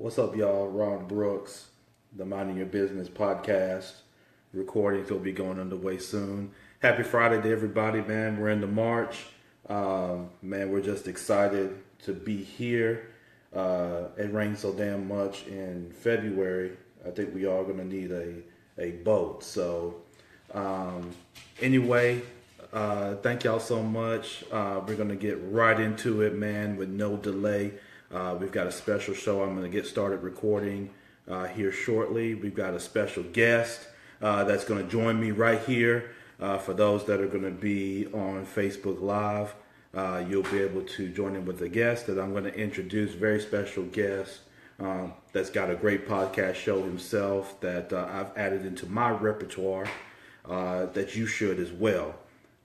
What's up, y'all? Ron Brooks, the Minding Your Business podcast. Recordings will be going underway soon. Happy Friday to everybody, man. We're into March. Man, we're just excited to be here. It rained so damn much in February. I think we are going to need a boat. So, anyway, thank y'all so much. We're going to get right into it, man, with no delay. We've got a special show. I'm going to get started recording here shortly. We've got a special guest that's going to join me right here. For those that are going to be on Facebook Live, you'll be able to join in with the guest that I'm going to introduce. Very special guest that's got a great podcast show himself that I've added into my repertoire that you should as well.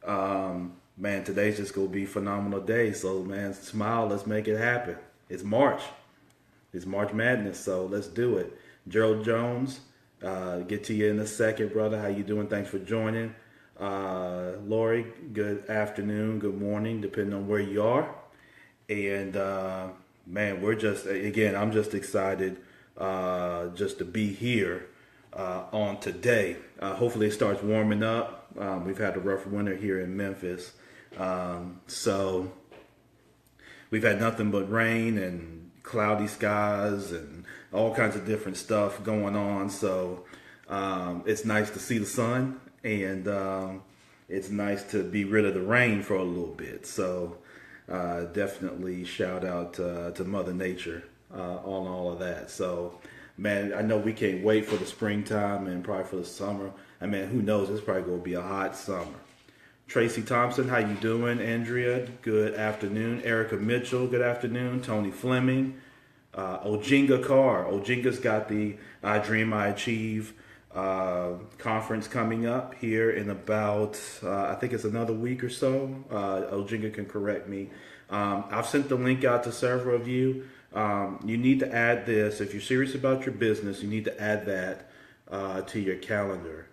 Man, today's just going to be a phenomenal day. So, man, smile. Let's make it happen. It's March. It's March Madness, so let's do it. Gerald Jones, get to you in a second, brother. How you doing? Thanks for joining. Lori, good afternoon, good morning, depending on where you are. And, man, I'm just excited just to be here on today. Hopefully it starts warming up. We've had a rough winter here in Memphis. So we've had nothing but rain and cloudy skies and all kinds of different stuff going on. So it's nice to see the sun, and it's nice to be rid of the rain for a little bit. So definitely shout out to Mother Nature on all of that. So, man, I know we can't wait for the springtime and probably for the summer. I mean, who knows? It's probably going to be a hot summer. Tracy Thompson, how you doing? Andrea, good afternoon. Erica Mitchell, good afternoon. Tony Fleming. Ojinga Carr. Ojinga's got the I Dream, I Achieve conference coming up here in about, I think it's another week or so. Ojinga can correct me. I've sent the link out to several of you. You need to add this. If you're serious about your business, you need to add that to your calendar.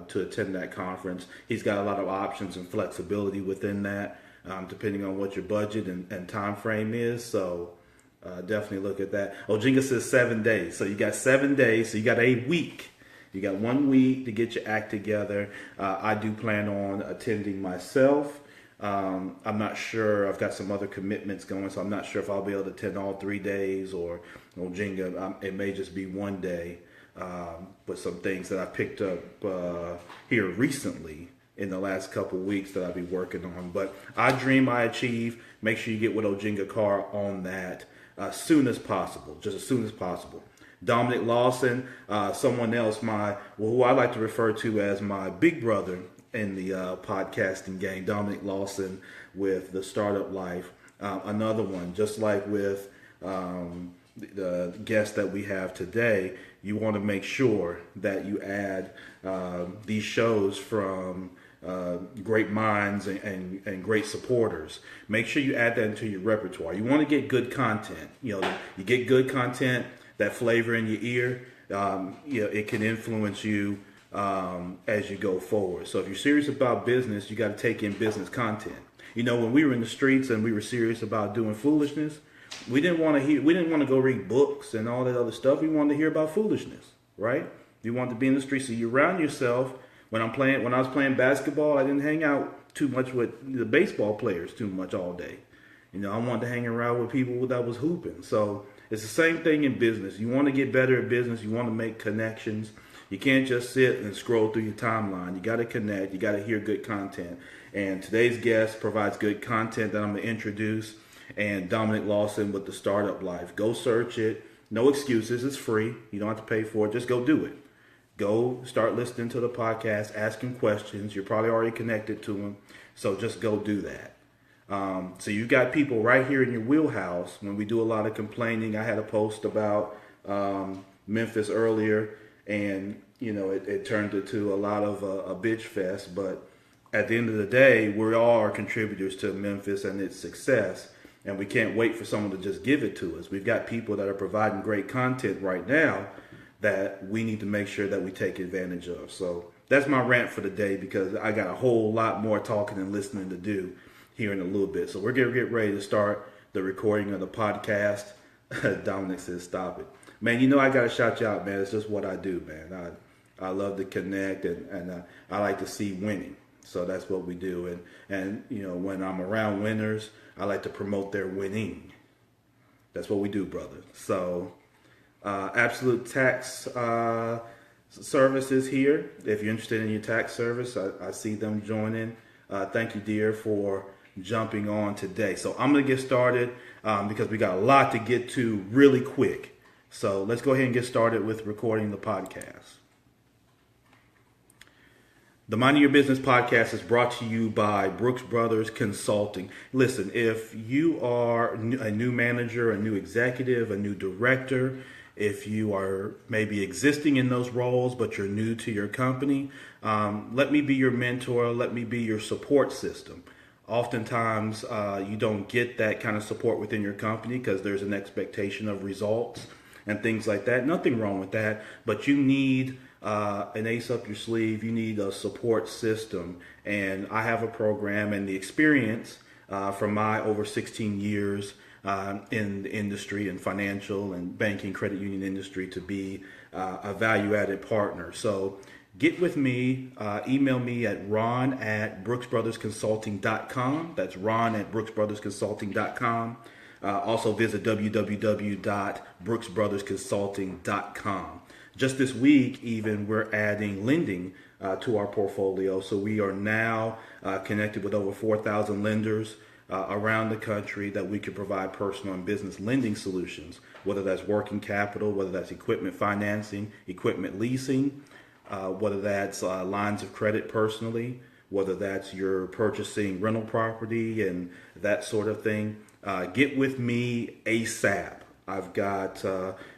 To attend that conference. He's got a lot of options and flexibility within that, depending on what your budget and time frame is. So definitely look at that. Ojinga says 7 days. So you got 7 days. So you got a week. You got 1 week to get your act together. I do plan on attending myself. I'm not sure. I've got some other commitments going, so I'm not sure if I'll be able to attend all 3 days or Ojinga. It may just be 1 day. With some things that I picked up here recently in the last couple weeks that I'll be working on. But I Dream, I Achieve. Make sure you get with Ojinga Carr on that as soon as possible, just as soon as possible. Dominic Lawson, someone else, who I like to refer to as my big brother in the podcasting game, Dominic Lawson with the Startup Life. Another one, just like with the guest that we have today, you want to make sure that you add these shows from great minds and great supporters. Make sure you add that into your repertoire. You want to get good content. You get good content, that flavor in your ear, it can influence you as you go forward. So if you're serious about business, you got to take in business content. When we were in the streets and we were serious about doing foolishness, we didn't want to go read books and all that other stuff. We wanted to hear about foolishness, right? You wanted to be in the streets. So you round yourself. When I was playing basketball, I didn't hang out too much with the baseball players too much all day. I wanted to hang around with people that was hooping. So it's the same thing in business. You want to get better at business. You want to make connections. You can't just sit and scroll through your timeline. You got to connect. You got to hear good content. And today's guest provides good content that I'm going to introduce. And Dominic Lawson with the Startup Life. Go search it. No excuses. It's free. You don't have to pay for it. Just go do it. Go start listening to the podcast. Ask him questions. You're probably already connected to him. So just go do that. So you got people right here in your wheelhouse. When we do a lot of complaining, I had a post about Memphis earlier. And, it turned into a lot of a bitch fest. But at the end of the day, we all are contributors to Memphis and its success. And we can't wait for someone to just give it to us. We've got people that are providing great content right now that we need to make sure that we take advantage of. So that's my rant for the day, because I got a whole lot more talking and listening to do here in a little bit. So we're going to get ready to start the recording of the podcast. Dominic says, stop it. Man, you know I got to shout you out, man. It's just what I do, man. I love to connect, and I like to see winning. So that's what we do. And you know, when I'm around winners, I like to promote their winning. That's what we do, brother. So Absolute Tax Services here. If you're interested in your tax service, I see them joining. Thank you, dear, for jumping on today. So I'm going to get started because we got a lot to get to really quick. So let's go ahead and get started with recording the podcast. The Minding Your Business podcast is brought to you by Brooks Brothers Consulting. Listen, if you are a new manager, a new executive, a new director, if you are maybe existing in those roles, but you're new to your company, let me be your mentor. Let me be your support system. Oftentimes, you don't get that kind of support within your company because there's an expectation of results and things like that. Nothing wrong with that, but you need an ace up your sleeve. You need a support system. And I have a program and the experience from my over 16 years in the industry and financial and banking, credit union industry to be a value-added partner. So get with me, email me at ron@brooksbrothersconsulting.com. That's ron@brooksbrothersconsulting.com. Also visit www.brooksbrothersconsulting.com. Just this week, even, we're adding lending to our portfolio. So we are now connected with over 4,000 lenders around the country that we can provide personal and business lending solutions, whether that's working capital, whether that's equipment financing, equipment leasing, whether that's lines of credit personally, whether that's you're purchasing rental property and that sort of thing. Get with me ASAP. I've got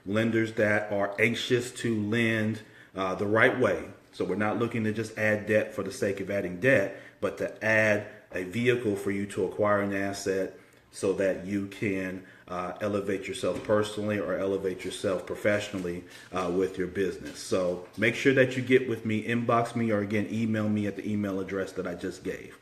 lenders that are anxious to lend the right way. So we're not looking to just add debt for the sake of adding debt, but to add a vehicle for you to acquire an asset so that you can elevate yourself personally or elevate yourself professionally with your business. So make sure that you get with me, inbox me, or again, email me at the email address that I just gave.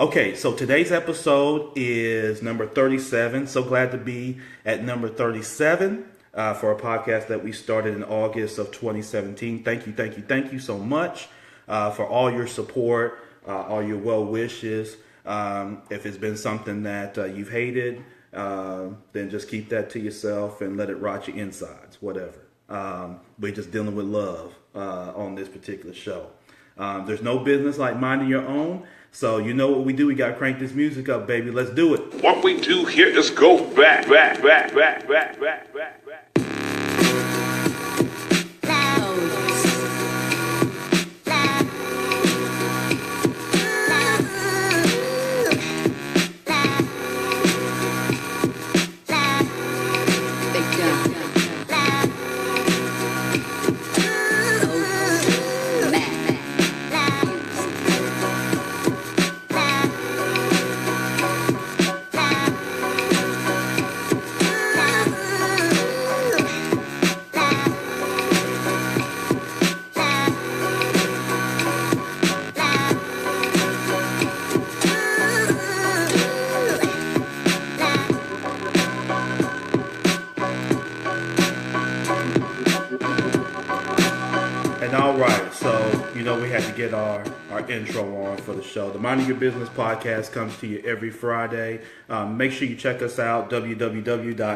Okay, so today's episode is number 37. So glad to be at number 37 for a podcast that we started in August of 2017. Thank you so much for all your support, all your well wishes. If it's been something that you've hated, then just keep that to yourself and let it rot your insides, whatever. We're just dealing with love on this particular show. There's no business like minding your own. So you know what we do. We got to crank this music up, baby. Let's do it. What we do here is go back. We had to get our intro on for the show. The Minding Your Business podcast comes to you every Friday. Make sure you check us out, www.themyb,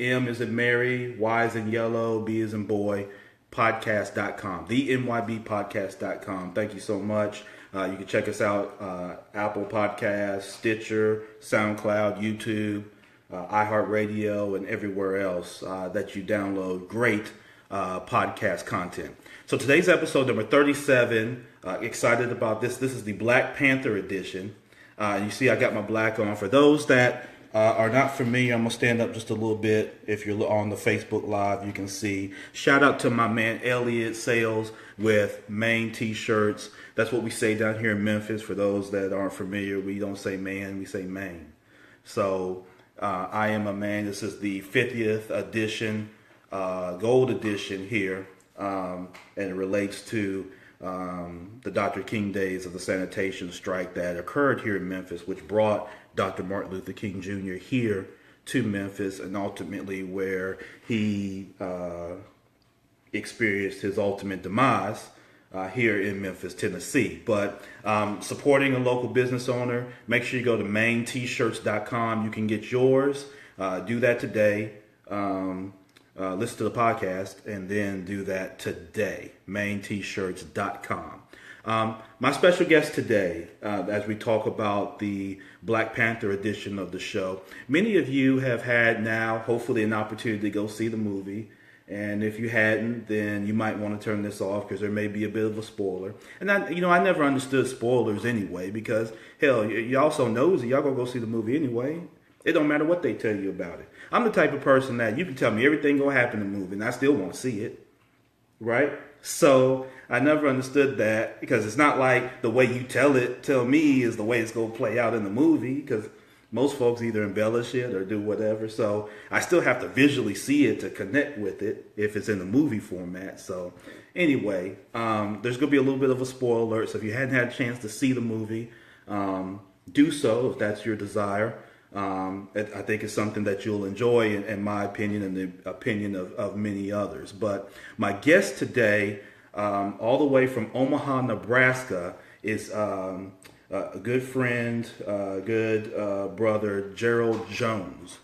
M is in Mary, Y is in yellow, B is in boy, podcast.com, themybpodcast.com. Thank you so much. You can check us out, Apple Podcasts, Stitcher, SoundCloud, YouTube, iHeartRadio, and everywhere else that you download great podcast content. So today's episode number 37, excited about this. This is the Black Panther edition. You see I got my black on. For those that are not familiar, I'm going to stand up just a little bit. If you're on the Facebook Live, you can see. Shout out to my man Elliot Sales with Maine t-shirts. That's what we say down here in Memphis. For those that aren't familiar, we don't say man, we say Maine. So I am a man. This is the 50th edition, gold edition here, and it relates to the Dr. King days of the sanitation strike that occurred here in Memphis, which brought Dr. Martin Luther King Jr. here to Memphis, and ultimately where he experienced his ultimate demise here in Memphis, Tennessee. But supporting a local business owner, make sure you go to maintshirts.com. You can get yours. Do that today. Listen to the podcast and then do that today. maintshirts.com. My special guest today, as we talk about the Black Panther edition of the show, many of you have had now, hopefully, an opportunity to go see the movie. And if you hadn't, then you might want to turn this off because there may be a bit of a spoiler. And I never understood spoilers anyway because, hell, y'all so nosy, y'all gonna go see the movie anyway. It don't matter what they tell you about it. I'm the type of person that you can tell me everything gonna happen in the movie and I still won't see it, right? So I never understood that because it's not like the way you tell me is the way it's gonna play out in the movie because most folks either embellish it or do whatever. So I still have to visually see it to connect with it if it's in the movie format. So anyway, there's going to be a little bit of a spoiler alert. So if you hadn't had a chance to see the movie, do so if that's your desire. I think it's something that you'll enjoy in my opinion and the opinion of many others. But my guest today, all the way from Omaha, Nebraska, is a good friend, good brother, Gerald Jones,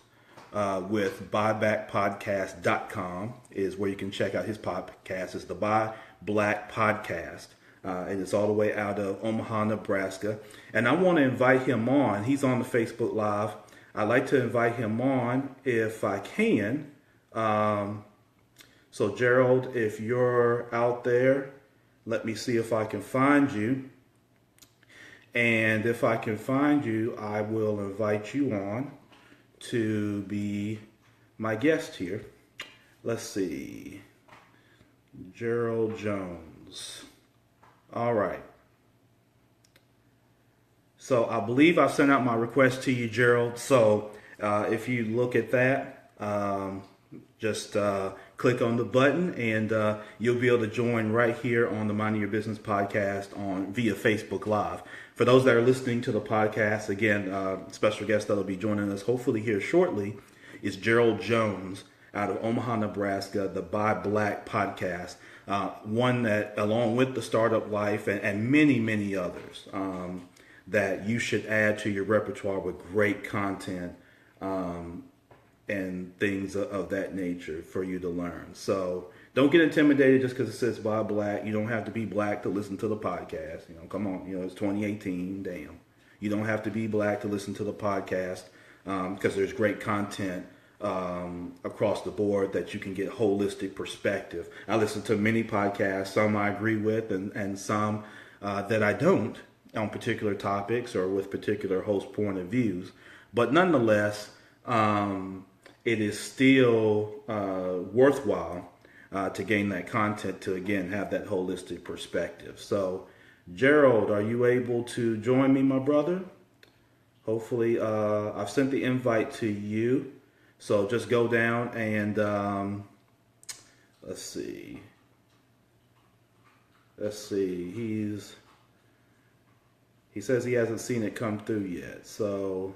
with BuyBlackPodcast.com is where you can check out his podcast. It's the BuyBlack Podcast, and it's all the way out of Omaha, Nebraska. And I want to invite him on. He's on the Facebook Live. I'd like to invite him on if I can. So Gerald, if you're out there, let me see if I can find you. And if I can find you, I will invite you on to be my guest here. Let's see. Gerald Jones. All right. So I believe I sent out my request to you, Gerald. So if you look at that, just click on the button and you'll be able to join right here on the Minding Your Business podcast via Facebook Live. For those that are listening to the podcast, again, special guest that will be joining us hopefully here shortly is Gerald Jones out of Omaha, Nebraska, the BuyBlack podcast. One that, along with the Startup Life and many, many others, that you should add to your repertoire with great content and things of that nature for you to learn. So don't get intimidated just because it says BuyBlack. You don't have to be black to listen to the podcast. Come on. It's 2018. Damn. You don't have to be black to listen to the podcast because there's great content across the board that you can get holistic perspective. I listen to many podcasts. Some I agree with and some that I don't on particular topics or with particular host point of views. But nonetheless, it is still worthwhile to gain that content to, again, have that holistic perspective. So, Gerald, are you able to join me, my brother? Hopefully, I've sent the invite to you. So just go down and let's see. He says he hasn't seen it come through yet. So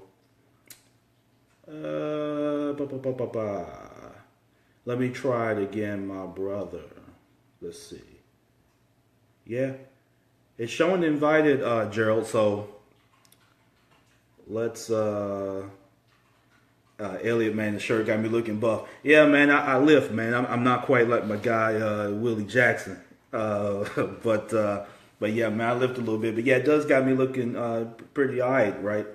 let me try it again, my brother. Let's see. Yeah, it's showing invited, Gerald. So let's. Elliot, man, the shirt got me looking buff. Yeah, man, I lift, man. I'm not quite like my guy Willie Jackson, but yeah, man, I lift a little bit. But yeah, it does got me looking pretty alright, right?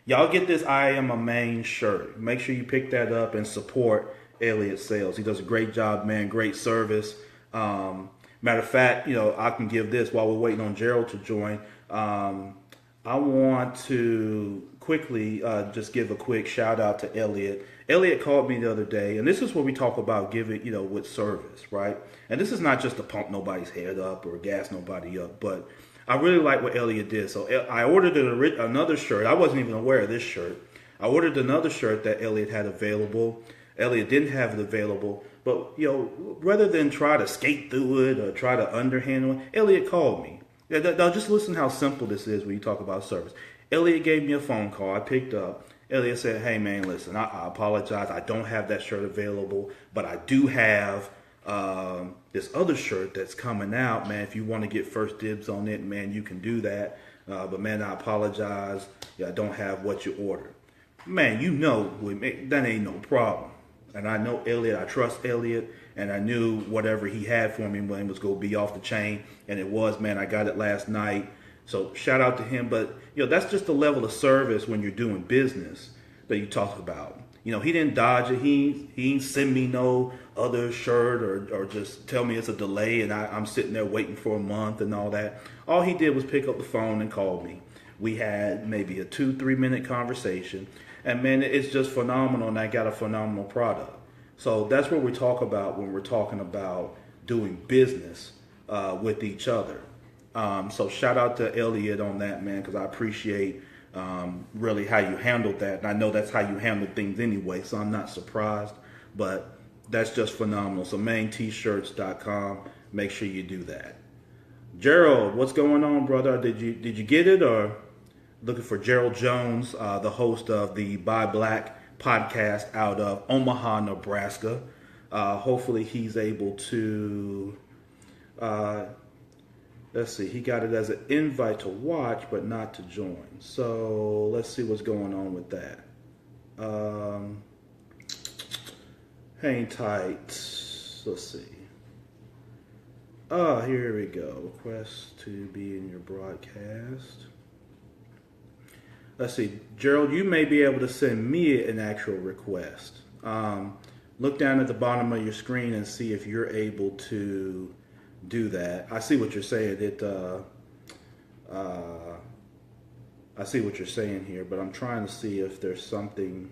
Y'all get this I Am a Main shirt. Make sure you pick that up and support Elliot Sales. He does a great job, man. Great service. Matter of fact, I can give this while we're waiting on Gerald to join. I want to quickly just give a quick shout out to Elliot. Elliot called me the other day, and this is where we talk about giving, with service, right? And this is not just to pump nobody's head up or gas nobody up, but I really like what Elliot did. So I ordered another shirt. I wasn't even aware of this shirt. I ordered another shirt that Elliot had available. Elliot didn't have it available. But, rather than try to skate through it or try to underhandle it, Elliot called me. Now, just listen how simple this is when you talk about service. Elliot gave me a phone call. I picked up. Elliot said, "Hey, man, listen, I apologize. I don't have that shirt available, but I do have this other shirt that's coming out, man. If you want to get first dibs on it, man, you can do that. But, man, I apologize. Yeah, I don't have what you ordered." Man, that ain't no problem. And I know Elliot, I trust Elliot, and I knew whatever he had for me when it was going to be off the chain. And it was, man, I got it last night. So shout out to him. But, that's just the level of service when you're doing business that you talk about. He didn't dodge it. He ain't send me no other shirt or just tell me it's a delay and I'm sitting there waiting for a month and all that. All he did was pick up the phone and call me. We had maybe a 2-3 minute conversation. And, man, it's just phenomenal, and I got a phenomenal product. So that's what we talk about when we're talking about doing business with each other. So shout out to Elliot on that, man, because I appreciate really how you handled that. And I know that's how you handle things anyway, so I'm not surprised. But that's just phenomenal. So maintshirts.com, make sure you do that. Gerald, what's going on, brother? Did you get it, or looking for Gerald Jones, the host of the BuyBlack podcast out of Omaha, Nebraska. Hopefully he's able to, let's see, he got it as an invite to watch, but not to join. So let's see what's going on with that. Hang tight. Let's see. Here we go. Request to be in your broadcast. Let's see, Gerald, you may be able to send me an actual request. Look down at the bottom of your screen and see if you're able to do that. I see what you're saying. I see what you're saying here, but I'm trying to see if there's something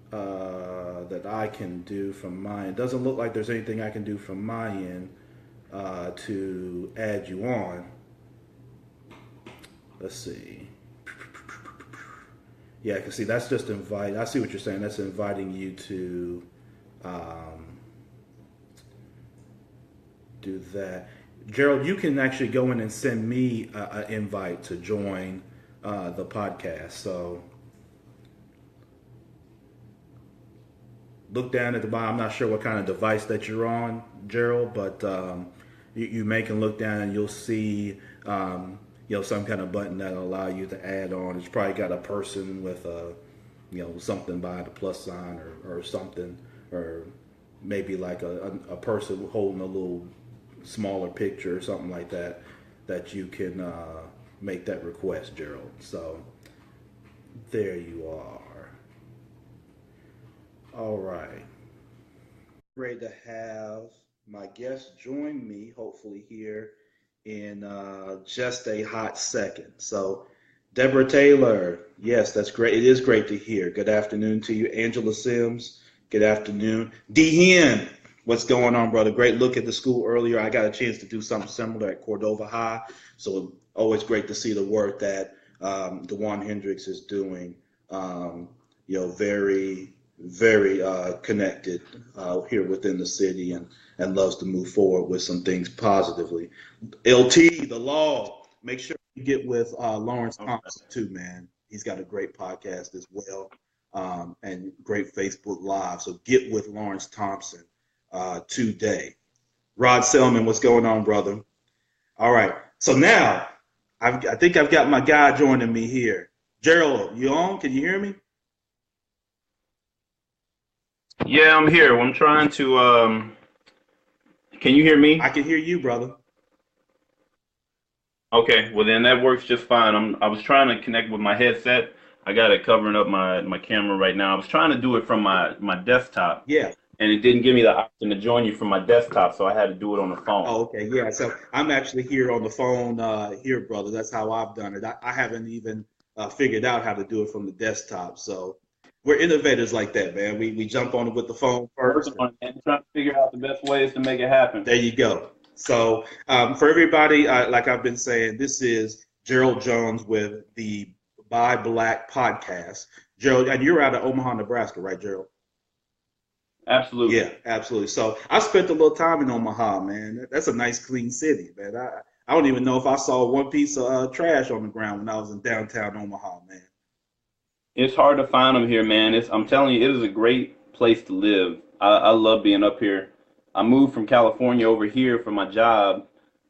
that I can do from my end. It doesn't look like there's anything I can do from my end to add you on. Let's see. Yeah, I can see that's just invite. I see what you're saying. That's inviting you to do that. Gerald, you can actually go in and send me an invite to join the podcast. So look down at the bottom. I'm not sure what kind of device that you're on, Gerald, but you may can look down and you'll see some kind of button that'll allow you to add on. It's probably got a person with something by the plus sign or something, or maybe like a person holding a little smaller picture or something like that you can make that request, Gerald. So there you are. All right. Ready to have my guest join me, hopefully here in just a hot second. So, Deborah Taylor, yes, that's great. It is great to hear. Good afternoon to you. Angela Sims, good afternoon. D. Hen, what's going on, brother? Great look at the school earlier. I got a chance to do something similar at Cordova High. So, always great to see the work that DeJuan Hendricks is doing. Very, very connected here within the city and loves to move forward with some things positively. LT, the law, make sure you get with Lawrence Thompson too, man. He's got a great podcast as well, and great Facebook Live. So get with Lawrence Thompson today. Rod Selman, what's going on, brother? All right. So now I think I've got my guy joining me here. Gerald, you on? Can you hear me? Yeah, I'm here. I'm trying to. Can you hear me? I can hear you, brother. Okay, well then that works just fine. I was trying to connect with my headset. I got it covering up my camera right now. I was trying to do it from my desktop. Yeah. And it didn't give me the option to join you from my desktop, so I had to do it on the phone. Oh, okay. Yeah. So I'm actually here on the phone here, brother. That's how I've done it. I haven't even figured out how to do it from the desktop. So we're innovators like that, man. We jump on it with the phone first. And trying to figure out the best ways to make it happen. There you go. So for everybody, like I've been saying, this is Gerald Jones with the BuyBlack podcast. Gerald, and you're out of Omaha, Nebraska, right, Gerald? Absolutely. Yeah, absolutely. So I spent a little time in Omaha, man. That's a nice, clean city, man. I don't even know if I saw one piece of trash on the ground when I was in downtown Omaha, man. It's hard to find them here, man. I'm telling you, it is a great place to live. I love being up here. I moved from California over here for my job,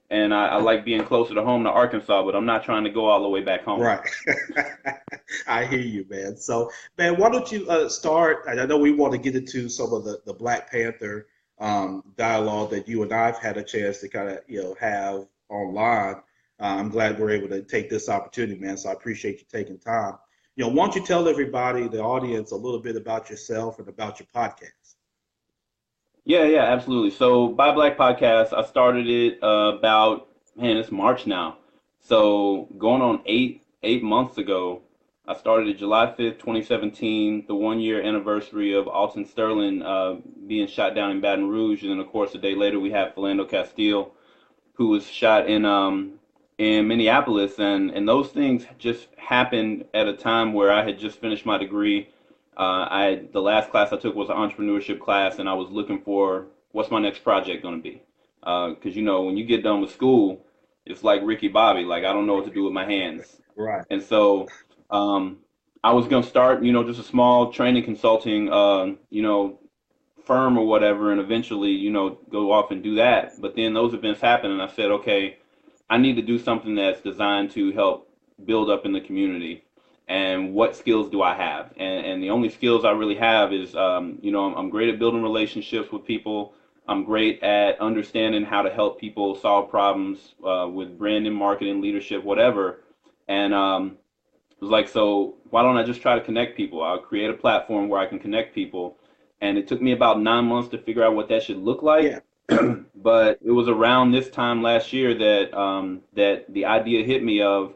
and I like being closer to home to Arkansas, but I'm not trying to go all the way back home. Right. I hear you, man. So, man, why don't you start? And I know we want to get into some of the Black Panther dialogue that you and I've had a chance to kind of, have online. I'm glad we're able to take this opportunity, man. So I appreciate you taking time. Why don't you tell everybody, the audience, a little bit about yourself and about your podcast? Yeah, yeah, absolutely. So, BuyBlack podcast, I started it about, man, it's March now. So, going on eight months ago, I started it July 5th, 2017, the 1 year anniversary of Alton Sterling being shot down in Baton Rouge. And then, of course, a day later, we had Philando Castile, who was shot in Minneapolis, and those things just happened at a time where I had just finished my degree. The last class I took was an entrepreneurship class, and I was looking for what's my next project going to be. Because when you get done with school, it's like Ricky Bobby, like I don't know what to do with my hands. Right. And so um, I was going to start, just a small training consulting, firm or whatever, and eventually, go off and do that. But then those events happened, and I said, okay, I need to do something that's designed to help build up in the community. And what skills do I have? And the only skills I really have is, I'm great at building relationships with people. I'm great at understanding how to help people solve problems with branding, marketing, leadership, whatever. And it was like, so why don't I just try to connect people? I'll create a platform where I can connect people. And it took me about 9 months to figure out what that should look like. Yeah. But it was around this time last year that the idea hit me of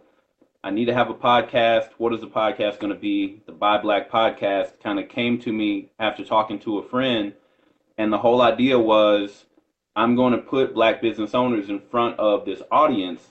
I need to have a podcast. What is the podcast going to be? The Buy Black podcast kind of came to me after talking to a friend, and the whole idea was I'm going to put black business owners in front of this audience,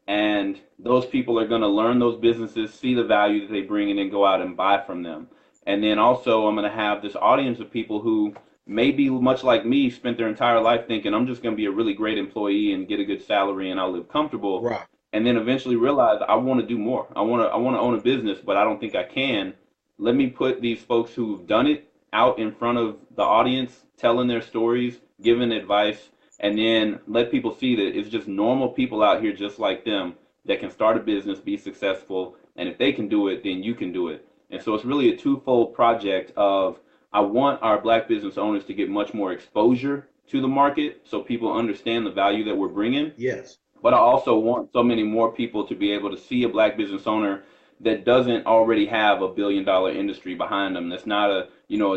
and those people are going to learn those businesses, see the value that they bring, and then go out and buy from them. And then also, I'm going to have this audience of people who maybe much like me spent their entire life thinking I'm just going to be a really great employee and get a good salary and I'll live comfortable, Right. and then eventually realize I want to do more. I want to own a business, but I don't think I can. Let me put these folks who've done it out in front of the audience, telling their stories, giving advice, and then let people see that it's just normal people out here just like them that can start a business, be successful, and if they can do it, then you can do it. And so it's really a twofold project of I want our black business owners to get much more exposure to the market so people understand the value that we're bringing, Yes. but I also want so many more people to be able to see a black business owner that doesn't already have $1 billion industry behind them. That's not a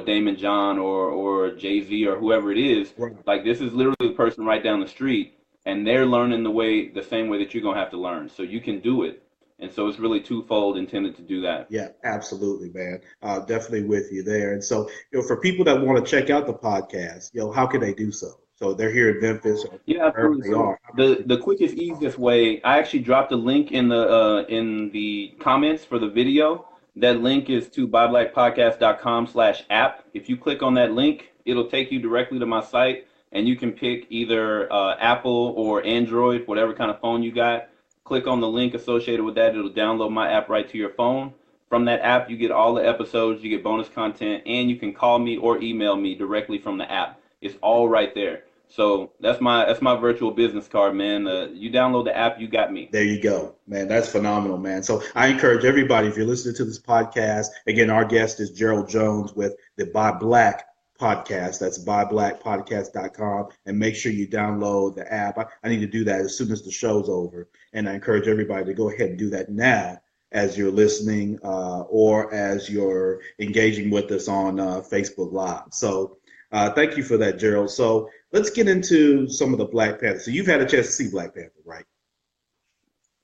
Damon John or Jay Z or whoever it is. Right. Like this is literally the person right down the street, and they're learning the same way that you're gonna have to learn. So you can do it. And so it's really twofold intended to do that. Yeah, absolutely, man. Definitely with you there. And so, for people that want to check out the podcast, how can they do so? So they're here in Memphis or Yeah, wherever absolutely. they So are. the quickest, easiest way, I actually dropped a link in the comments for the video. That link is to buyblackpodcast.com/app. If you click on that link, it'll take you directly to my site, and you can pick either Apple or Android, whatever kind of phone you got. Click on the link associated with that. It'll download my app right to your phone. From that app, you get all the episodes, you get bonus content, and you can call me or email me directly from the app. It's all right there. So that's my virtual business card, man. You download the app, you got me. There you go, man. That's phenomenal, man. So I encourage everybody, if you're listening to this podcast, again, our guest is Gerald Jones with the Buy Black podcast. That's buyblackpodcast.com. And make sure you download the app. I need to do that as soon as the show's over. And I encourage everybody to go ahead and do that now as you're listening or as you're engaging with us on Facebook Live. So thank you for that, Gerald. So let's get into some of the Black Panther. So you've had a chance to see Black Panther, right?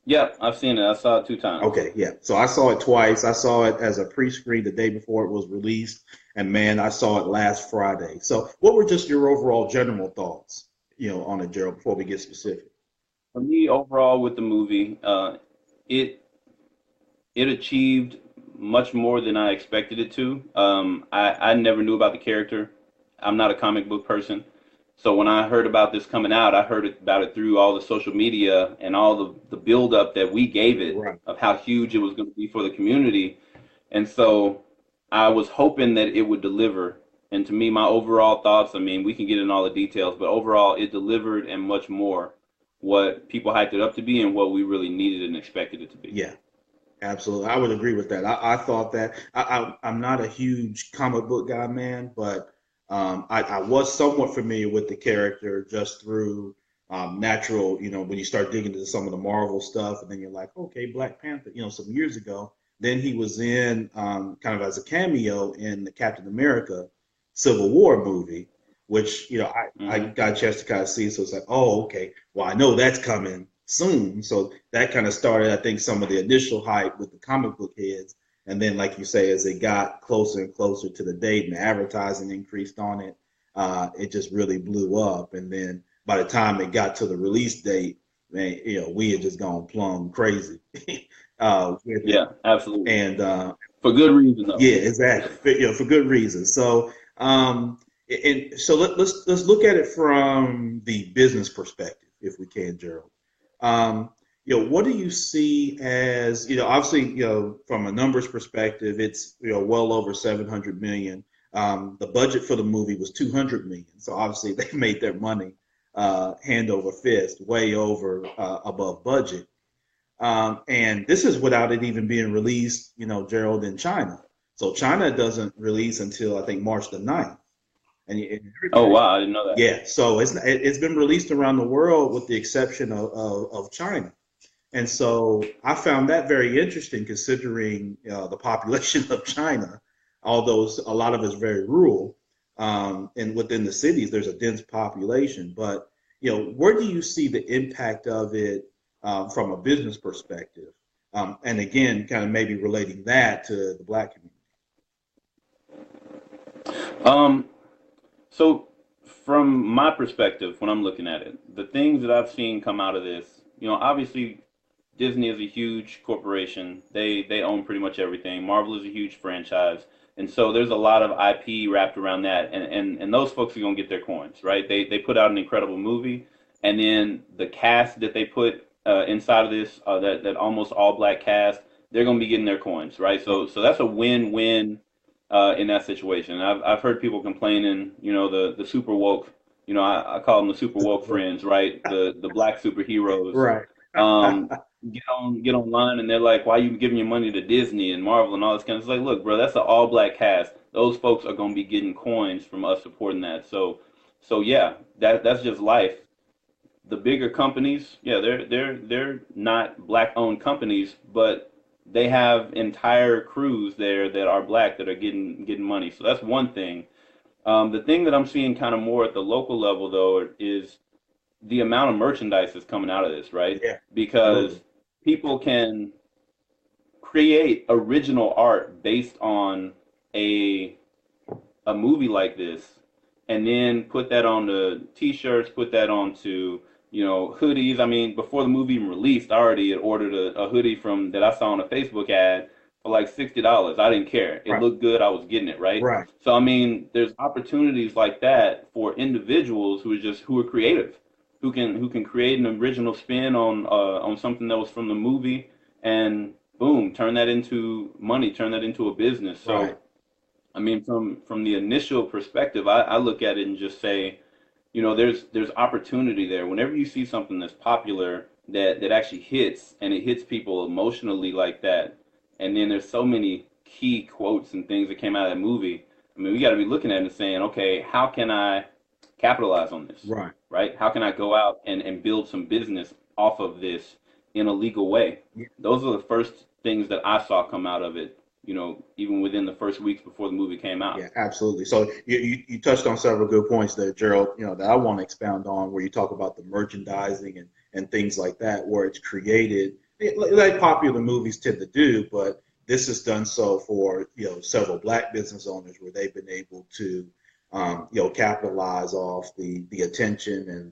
Yep, I've seen it. I saw it 2 times. Okay, yeah. So I saw it twice. I saw it as a pre-screen the day before it was released, and man, I saw it last Friday. So what were just your overall general thoughts, on it, Gerald, before we get specific? For me, overall, with the movie, it it achieved much more than I expected it to. I never knew about the character. I'm not a comic book person. So when I heard about this coming out, I heard about it through all the social media and all the build up that we gave it Right. of how huge it was going to be for the community. And so I was hoping that it would deliver. And to me, my overall thoughts, I mean, we can get in all the details, but overall, it delivered and much more what people hyped it up to be and what we really needed and expected it to be. Yeah. Absolutely, I would agree with that. I thought that I'm not a huge comic book guy, man, but I was somewhat familiar with the character just through natural. When you start digging into some of the Marvel stuff, and then you're like, okay, Black Panther. Some years ago. Then he was in kind of as a cameo in the Captain America Civil War movie, which I Hmm. got a chance to kind of see. So it's like, oh, okay, well, I know that's coming soon. So that kind of started, I think, some of the initial hype with the comic book heads. And then, like you say, as it got closer and closer to the date and the advertising increased on it, it just really blew up. And then by the time it got to the release date, man, we had just gone plumb crazy with it. Yeah, absolutely. And For good reason, though. yeah, exactly. For good reason. So, and so let's look at it from the business perspective, if we can, Gerald. Um, what do you see as obviously from a numbers perspective, it's well over 700 million. The budget for the movie was 200 million, so obviously they made their money hand over fist, way over above budget. And this is without it even being released, Gerald, in China. So China doesn't release until I think March the 9th. And Oh, everybody, wow, I didn't know that. yeah, so it's been released around the world with the exception of China. And so I found that very interesting considering the population of China, although a lot of it's very rural. And within the cities, there's a dense population. But, where do you see the impact of it from a business perspective? And again, kind of maybe relating that to the Black community. Um, so from my perspective, when I'm looking at it, the things that I've seen come out of this, obviously Disney is a huge corporation. They own pretty much everything. Marvel is a huge franchise. And so there's a lot of IP wrapped around that, and those folks are gonna get their coins, right? They put out an incredible movie, and then the cast that they put inside of this, that almost all black cast, they're gonna be getting their coins, right? So that's a win-win in that situation. I've heard people complaining, the super woke, I call them the super woke friends, right? The black superheroes, Right. um, get online and they're like, "Why are you giving your money to Disney and Marvel and all this kind of?" It's like, look, bro, that's an all black cast. Those folks are gonna be getting coins from us supporting that. So yeah, that's just life. The bigger companies, yeah, they're not black owned companies, but they have entire crews there that are black that are getting money. So that's one thing. The thing that I'm seeing kind of more at the local level though is the amount of merchandise that's coming out of this, right? Yeah, Because absolutely. people can create original art based on a a movie like this and then put that on the t-shirts, put that onto, hoodies. I mean, before the movie even released, I already had ordered a hoodie from that I saw on a Facebook ad for like $60. I didn't care. It Right. looked good. I was getting it, right? Right. So I mean, there's opportunities like that for individuals who are creative, who can create an original spin on something that was from the movie and boom, turn that into money, turn that into a business. Right. So I mean, from the initial perspective, I look at it and just say, there's opportunity there. Whenever you see something that's popular that actually hits and it hits people emotionally like that, and then there's so many key quotes and things that came out of that movie. I mean, we got to be looking at it and saying, okay, how can I capitalize on this, Right. right? How can I go out and build some business off of this in a legal way? Those are the first things that I saw come out of it, even within the first weeks before the movie came out. Yeah, absolutely. So you touched on several good points there, Gerald, that I want to expound on where you talk about the merchandising and things like that, where it's created like popular movies tend to do, but this is done so for, several black business owners where they've been able to, capitalize off the attention and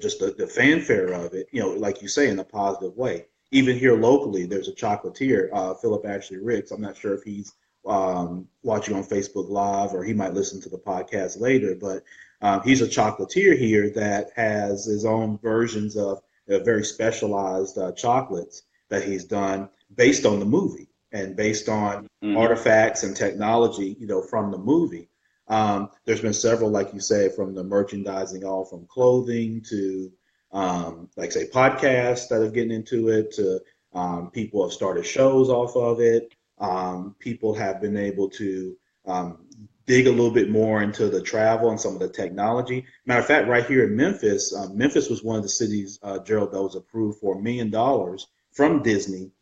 just the fanfare of it, like you say, in a positive way. Even here locally, there's a chocolatier, Philip Ashley Ricks. I'm not sure if he's watching on Facebook Live, or he might listen to the podcast later. But he's a chocolatier here that has his own versions of very specialized chocolates that he's done based on the movie and based on Hmm. artifacts and technology, from the movie. There's been several, like you say, from the merchandising, all from clothing to, like say, podcasts that are getting into it, to people have started shows off of it. People have been able to dig a little bit more into the travel and some of the technology. Matter of fact, right here in Memphis, Memphis was one of the cities, Gerald, that was approved for $1 million from Disney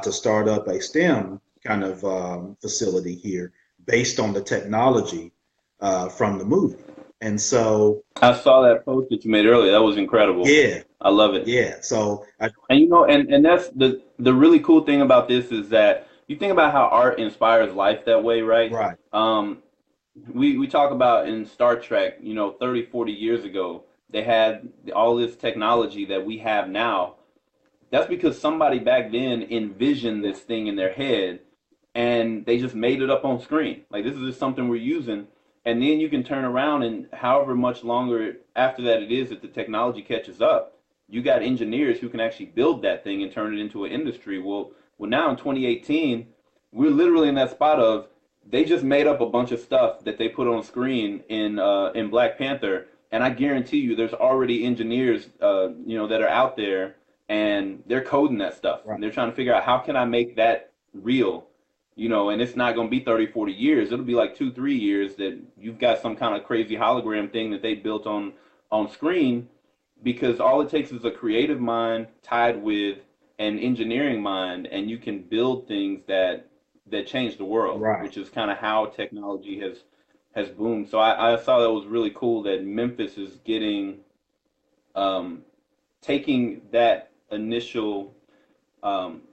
to start up a STEM kind of facility here based on the technology from the movie. And so, I saw that post that you made earlier. That was incredible. yeah, I love it. yeah. So, And and that's the really cool thing about this is that you think about how art inspires life that way, right? right, Um, we talk about in Star Trek, 30, 40 years ago, they had all this technology that we have now. That's because somebody back then envisioned this thing in their head and they just made it up on screen. Like this is just something we're using. And then you can turn around and however much longer after that it is that the technology catches up, you got engineers who can actually build that thing and turn it into an industry. Well now in 2018, we're literally in that spot of they just made up a bunch of stuff that they put on screen in Black Panther, and I guarantee you, there's already engineers that are out there and they're coding that stuff right, and they're trying to figure out how can I make that real, and it's not going to be 30, 40 years. It'll be like 2, 3 years that you've got some kind of crazy hologram thing that they built on screen because all it takes is a creative mind tied with an engineering mind and you can build things that change the world, right. which is kind of how technology has boomed. So I saw that was really cool that Memphis is getting um, taking that initial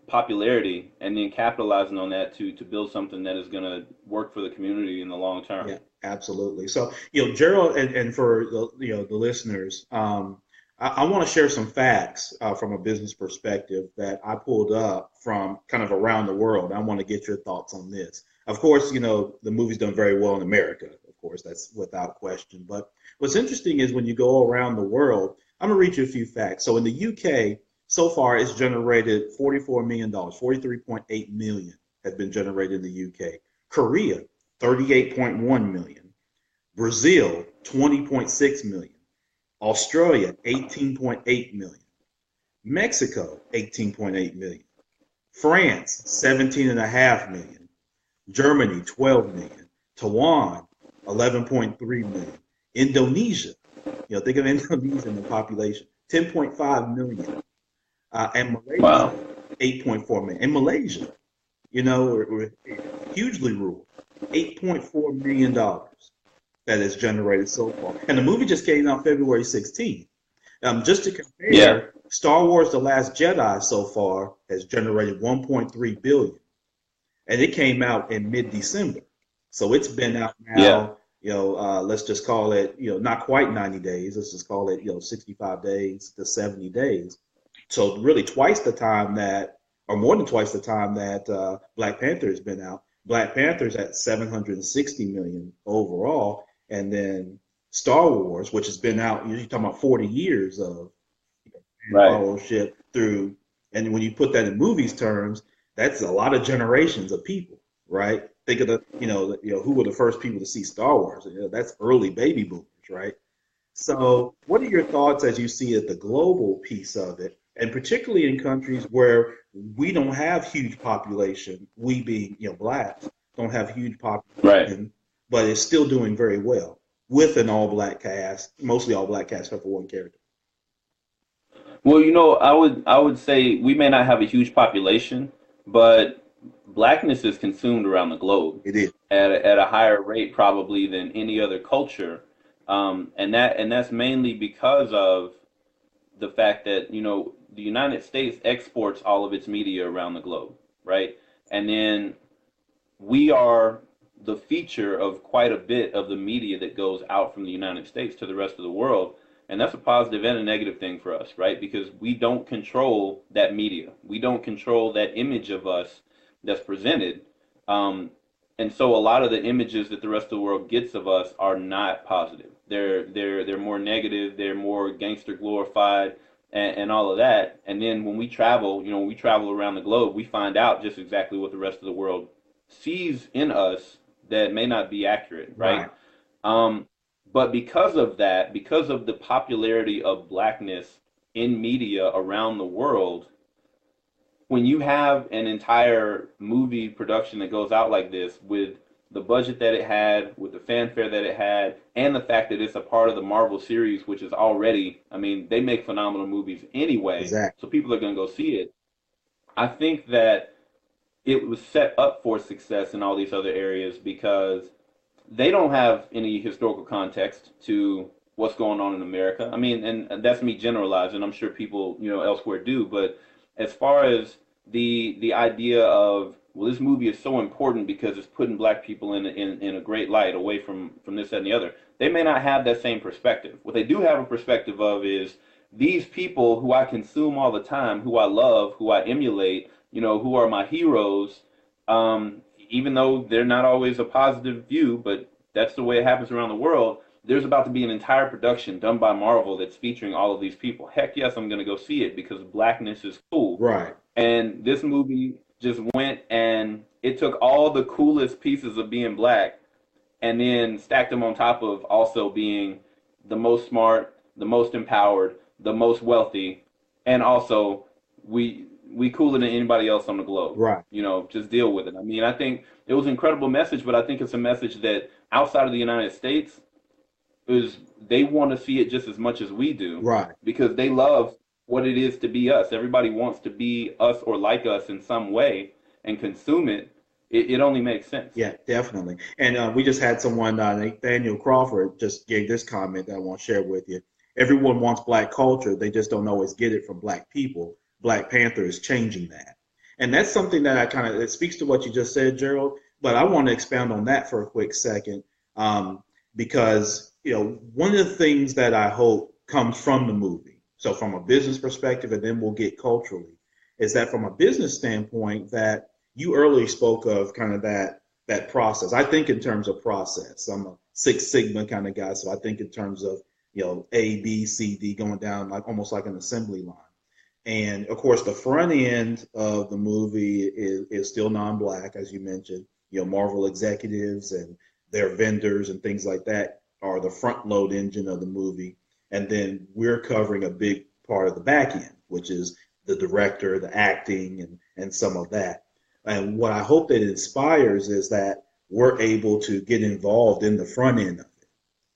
popularity and then capitalizing on that to build something that is going to work for the community in the long term. Yeah, absolutely. So, Gerald, and for the listeners, I want to share some facts from a business perspective that I pulled up from kind of around the world. I want to get your thoughts on this. Of course, the movie's done very well in America. Of course, that's without question. But what's interesting is when you go around the world, I'm gonna read you a few facts. So in the UK, so far, it's generated $44 million, 43.8 million has been generated in the UK. Korea, 38.1 million. Brazil, 20.6 million. Australia, 18.8 million. Mexico, 18.8 million. France, 17.5 million. Germany, 12 million. Taiwan, 11.3 million. Indonesia, think of Indonesia in the population, 10.5 million. And Malaysia, Wow. 8.4 million. And Malaysia, we're hugely rural, $8.4 million that is generated so far. And the movie just came out February 16th. Just to Yeah. compare, Star Wars: The Last Jedi so far has generated 1.3 billion, and it came out in mid-December. So it's been out Yeah. now. Let's just call it, not quite 90 days. Let's just call it, 65 days to 70 days. So really twice the time that, or more than twice the time that Black Panther has been out. Black Panther's at 760 million overall, and then Star Wars, which has been out, you're talking about 40 years of Right. followership through, and when you put that in movies terms, that's a lot of generations of people, right? Think of who were the first people to see Star Wars? That's early baby boomers, right? So, what are your thoughts as you see it, the global piece of it, and particularly in countries where we don't have huge population, we being, blacks, don't have huge Right. population, but it's still doing very well with an all black cast, mostly all black cast except for one character. Well, I would say we may not have a huge population, but blackness is consumed around the globe It is. at a higher rate probably than any other culture, and that's mainly because of the fact that the United States exports all of its media around the globe, right? And then we are the feature of quite a bit of the media that goes out from the United States to the rest of the world. And that's a positive and a negative thing for us, right? Because we don't control that media. We don't control that image of us that's presented. Um, And so a lot of the images that the rest of the world gets of us are not positive. They're more negative. They're more gangster glorified and all of that. And then when we travel, when we travel around the globe, we find out just exactly what the rest of the world sees in us that may not be accurate, right? Right. Um, but because of that, because of the popularity of blackness in media around the world, when you have an entire movie production that goes out like this with the budget that it had, with the fanfare that it had, and the fact that it's a part of the Marvel series, which is already, I mean, they make phenomenal movies anyway, Exactly. so people are going to go see it. I think that it was set up for success in all these other areas because they don't have any historical context to what's going on in America. I mean, and that's me generalizing. I'm sure people, elsewhere do, but as far as the idea of, well, this movie is so important because it's putting black people in a great light away from this, that, and the other. They may not have that same perspective. What they do have a perspective of is these people who I consume all the time, who I love, who I emulate, who are my heroes, even though they're not always a positive view, but that's the way it happens around the world. There's about to be an entire production done by Marvel that's featuring all of these people. Heck yes, I'm going to go see it because blackness is cool. Right. And this movie just went and it took all the coolest pieces of being black and then stacked them on top of also being the most smart, the most empowered, the most wealthy, and also we cooler than anybody else on the globe. Right. Just deal with it. I mean, I think it was an incredible message, but I think it's a message that outside of the United States is they want to see it just as much as we do. Right. Because they love what it is to be us. Everybody wants to be us or like us in some way and consume it. It only makes sense. Yeah, definitely. And we just had someone, Nathaniel Crawford, just gave this comment that I want to share with you. Everyone wants black culture. They just don't always get it from black people. Black Panther is changing that. And that's something that it speaks to what you just said, Gerald. But I want to expound on that for a quick second, because, one of the things that I hope comes from the movie, so from a business perspective, and then we'll get culturally, is that from a business standpoint, that you earlier spoke of kind of that process. I think in terms of process. I'm a Six Sigma kind of guy, so I think in terms of A, B, C, D going down like almost like an assembly line. And of course, the front end of the movie is still non-black, as you mentioned. Marvel executives and their vendors and things like that are the front load engine of the movie. And then we're covering a big part of the back end, which is the director, the acting, and some of that. And what I hope that it inspires is that we're able to get involved in the front end of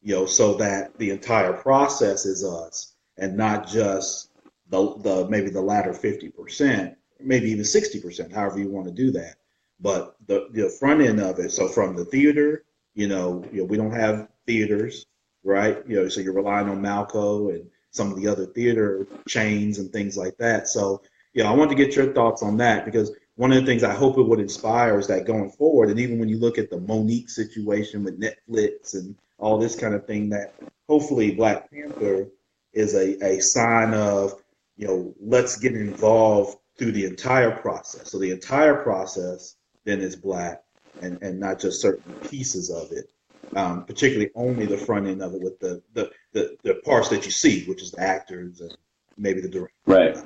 it, so that the entire process is us and not just the maybe the latter 50%, maybe even 60%, however you want to do that. But the front end of it, so from the theater, we don't have theaters, right? So you're relying on Malco and some of the other theater chains and things like that. So, I want to get your thoughts on that, because one of the things I hope it would inspire is that going forward, and even when you look at the Monique situation with Netflix and all this kind of thing, that hopefully Black Panther is a sign of, let's get involved through the entire process. So the entire process then is black and not just certain pieces of it, particularly only the front end of it with the parts that you see, which is the actors and maybe the director. Right.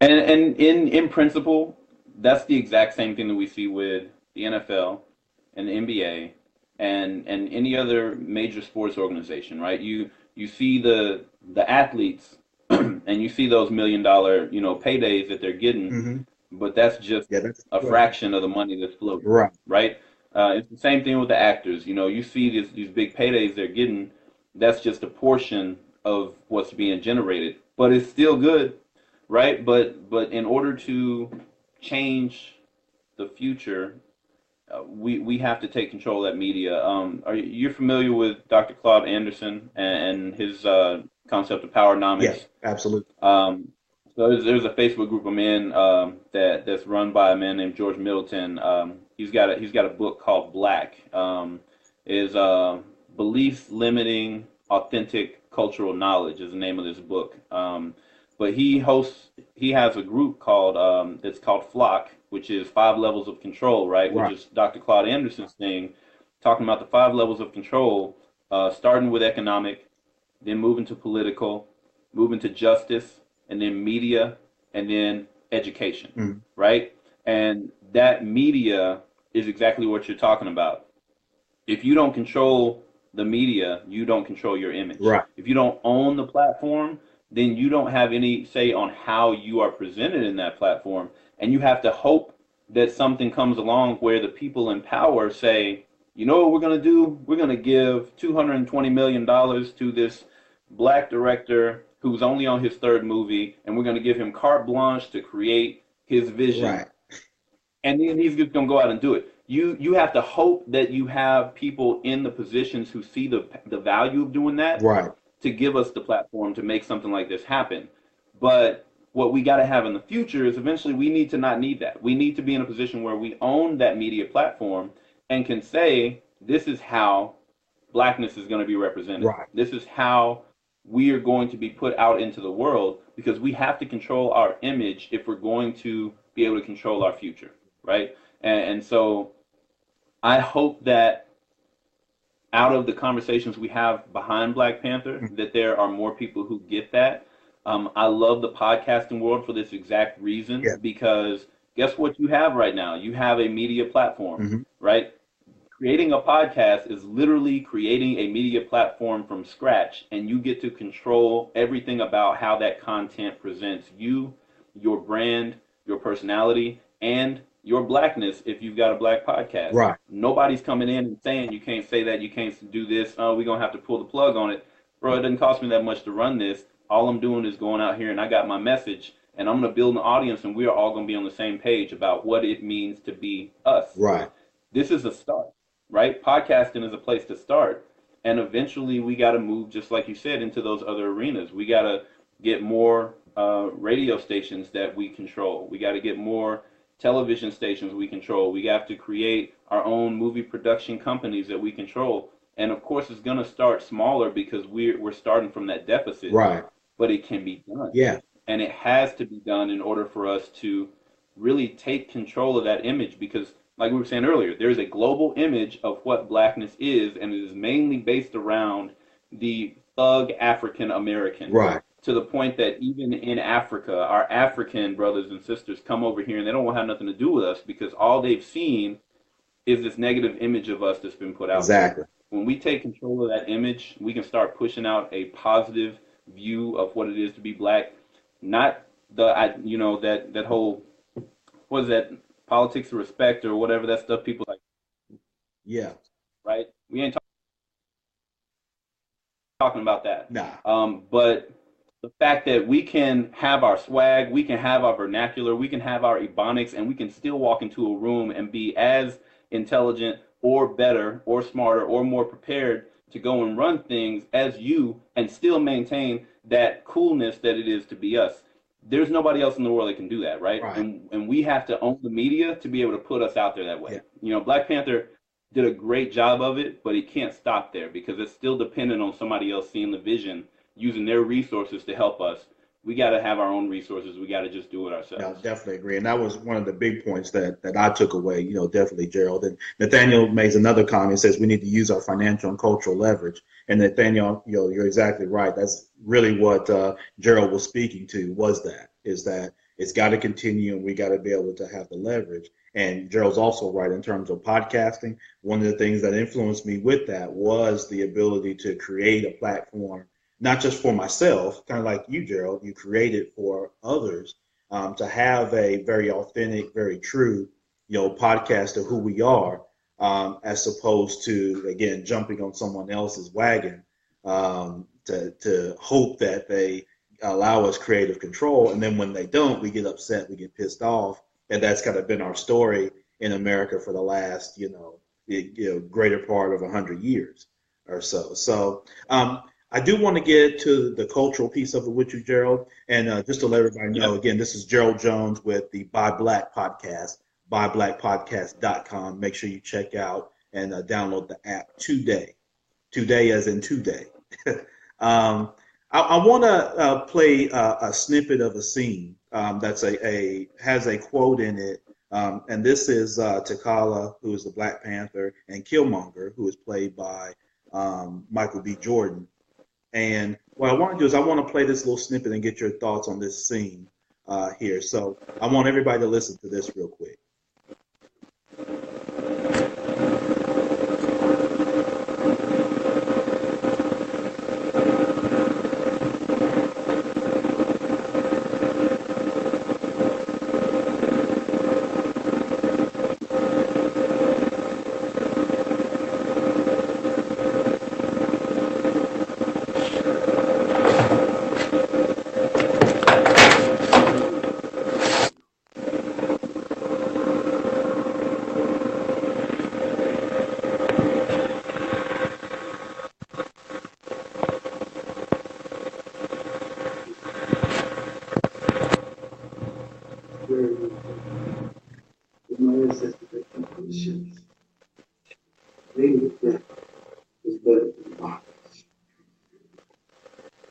And in principle, that's the exact same thing that we see with the NFL and the NBA and any other major sports organization, right? You see the athletes and you see those $1 million, paydays that they're getting, Mm-hmm. but that's just that's a fraction of the money that's floating, right? Right? It's the same thing with the actors. You see these big paydays they're getting. That's just a portion of what's being generated, but it's still good, right? But in order to change the future, we have to take control of that media. Are you familiar with Dr. Claude Anderson and his concept of powernomics? Yes, absolutely. So there's a Facebook group I'm in that's run by a man named George Middleton. He's got a book called Black. Is Beliefs Limiting Authentic Cultural Knowledge is the name of this book. But he has a group called it's called Flock, which is 5 levels of control, right? Which Right. is Dr. Claude Anderson's thing, talking about the 5 levels of control, starting with economic, then moving to political, moving to justice, and then media, and then education, Mm. right? And that media is exactly what you're talking about. If you don't control the media, you don't control your image. Right. If you don't own the platform, then you don't have any say on how you are presented in that platform. And you have to hope that something comes along where the people in power say, you know what we're going to do? We're going to give $220 million to this black director who's only on his third movie, and we're going to give him carte blanche to create his vision, Right. and then he's just gonna go out and do it. You have to hope that you have people in the positions who see the value of doing that Right. to give us the platform to make something like this happen. But what we got to have in the future is eventually we need to not need that. We need to be in a position where we own that media platform and can say this is how blackness is going to be represented. Right. This is how we are going to be put out into the world, because we have to control our image if we're going to be able to control our future, right? And so I hope that out of the conversations we have behind Black Panther, Mm. that there are more people who get that. I love the podcasting world for this exact reason, Yeah. because guess what you have right now? You have a media platform, Mhm. right? Creating a podcast is literally creating a media platform from scratch, and you get to control everything about how that content presents you, your brand, your personality, and your blackness if you've got a black podcast. Right. Nobody's coming in and saying you can't say that, you can't do this, oh, we're going to have to pull the plug on it. Bro, it doesn't cost me that much to run this. All I'm doing is going out here and I got my message, and I'm going to build an audience, and we are all going to be on the same page about what it means to be us. Right. This is a start, right? Podcasting is a place to start. And eventually we got to move, just like you said, into those other arenas. We got to get more radio stations that we control. We got to get more television stations we control. We have to create our own movie production companies that we control. And of course, it's going to start smaller because we're starting from that deficit. Right. But it can be done. Yeah. And it has to be done in order for us to really take control of that image, because like we were saying earlier, there's a global image of what blackness is, and it is mainly based around the thug African American. Right. To the point that even in Africa, our African brothers and sisters come over here and they don't want to have nothing to do with us because all they've seen is this negative image of us that's been put out Exactly. there. When we take control of that image, we can start pushing out a positive view of what it is to be black. Not that whole, what is that, politics of respect or whatever that stuff people like, Yeah. right? We ain't talking about that. Nah. But the fact that we can have our swag, we can have our vernacular, we can have our ebonics, and we can still walk into a room and be as intelligent or better or smarter or more prepared to go and run things as you and still maintain that coolness that it is to be us. There's nobody else in the world that can do that, right? Right. And we have to own the media to be able to put us out there that way. Yeah. You know, Black Panther did a great job of it, but it can't stop there because it's still dependent on somebody else seeing the vision, using their resources to help us. We got to have our own resources. We got to just do it ourselves. No, definitely agree. And that was one of the big points that I took away, definitely, Gerald. And Nathaniel makes another comment, says we need to use our financial and cultural leverage. And Nathaniel, you're exactly right. That's really what Gerald was speaking to, is that it's got to continue and we got to be able to have the leverage. And Gerald's also right in terms of podcasting. One of the things that influenced me with that was the ability to create a platform, not just for myself, kind of like you, Gerald, you create it for others, to have a very authentic, very true, podcast of who we are, as opposed to, again, jumping on someone else's wagon, to hope that they allow us creative control. And then when they don't, we get upset, we get pissed off. And that's kind of been our story in America for the last, greater part of 100 years or so. So, I do want to get to the cultural piece of it with you, Gerald. And just to let everybody know, again, this is Gerald Jones with the BuyBlack podcast, BuyBlackPodcast.com. Make sure you check out and download the app today. Today as in today. I want to play a snippet of a scene that's has a quote in it And this is T'Challa, who is the Black Panther, and Killmonger, who is played by Michael B. Jordan. And what I want to do is I want to play this little snippet and get your thoughts on this scene here. So I want everybody to listen to this real quick.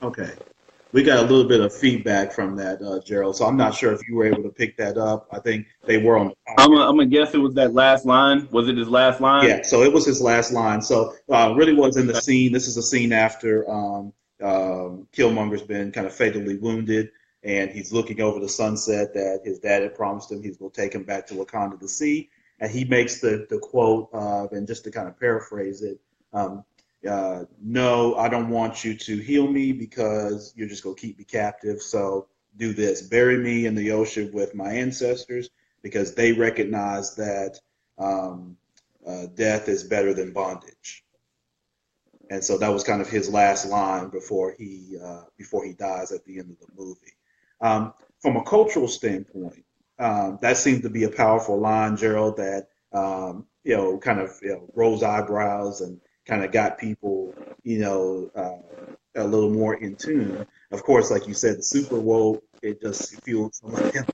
Okay. We got a little bit of feedback from that, Gerald. So I'm not sure if you were able to pick that up. I think they were on the I'm podcast. gonna guess it was that last line. Was it his last line? Yeah, so it was his last line. So really was in the scene. This is a scene after Killmonger's been kind of fatally wounded, and he's looking over the sunset that his dad had promised him he's going to take him back to Wakanda to see. And he makes the quote of, and just to kind of paraphrase it, no, I don't want you to heal me because you're just going to keep me captive. So do this, bury me in the ocean with my ancestors because they recognize that death is better than bondage. And so that was kind of his last line before he dies at the end of the movie. From a cultural standpoint, that seemed to be a powerful line, Gerald, that kind of rose eyebrows and kind of got people a little more in tune. Of course, like you said, the super woke, it just fueled some of them.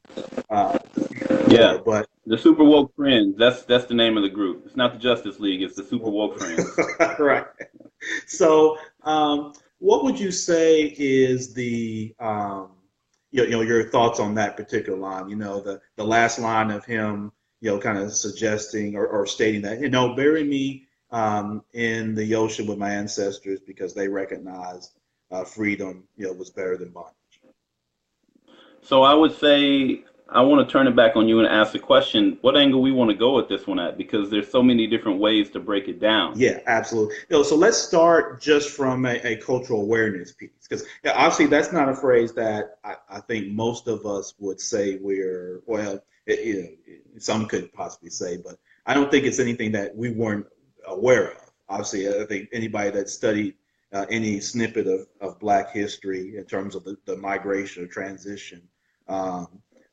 Yeah. But The Super Woke Friends. That's the name of the group. It's not the Justice League. It's the Super Woke Friends. right. So, what would you say is the your thoughts on that particular line? The last line of him, kind of suggesting or stating that bury me in the ocean with my ancestors because they recognized freedom, was better than bondage. So I would say I want to turn it back on you and ask the question: what angle we want to go with this one at? Because there's so many different ways to break it down. Yeah, absolutely. So let's start just from a cultural awareness piece, because obviously that's not a phrase that I think most of us would say some could possibly say, but I don't think it's anything that we weren't aware of. Obviously, I think anybody that studied any snippet of Black history in terms of the migration or transition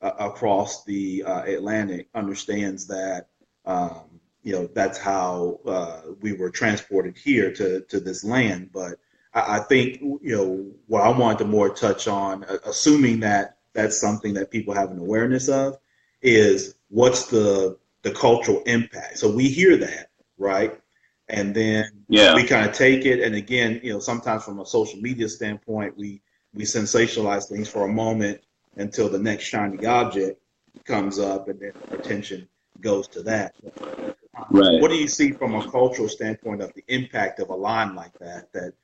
across the Atlantic understands that that's how we were transported here to this land. But I think what I wanted to more touch on, assuming that that's something that people have an awareness of, is what's the cultural impact. So we hear that, right? And then we kind of take it, and again, sometimes from a social media standpoint, we sensationalize things for a moment until the next shiny object comes up, and then our attention goes to that. Right. What do you see from a cultural standpoint of the impact of a line like that? That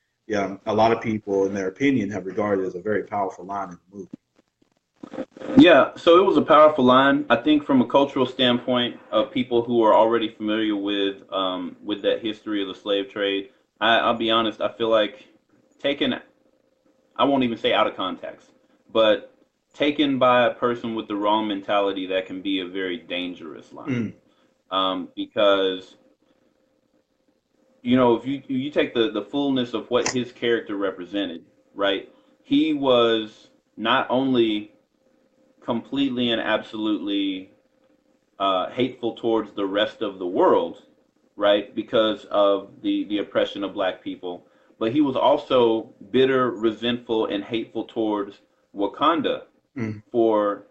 a lot of people, in their opinion, have regarded as a very powerful line in the movie. Yeah, so it was a powerful line. I think from a cultural standpoint of people who are already familiar with that history of the slave trade, I'll be honest, I feel like I won't even say out of context, but taken by a person with the wrong mentality, that can be a very dangerous line. Because if you take the fullness of what his character represented, right? He was not only completely and absolutely hateful towards the rest of the world, right, because of the oppression of Black people, but he was also bitter, resentful, and hateful towards Wakanda for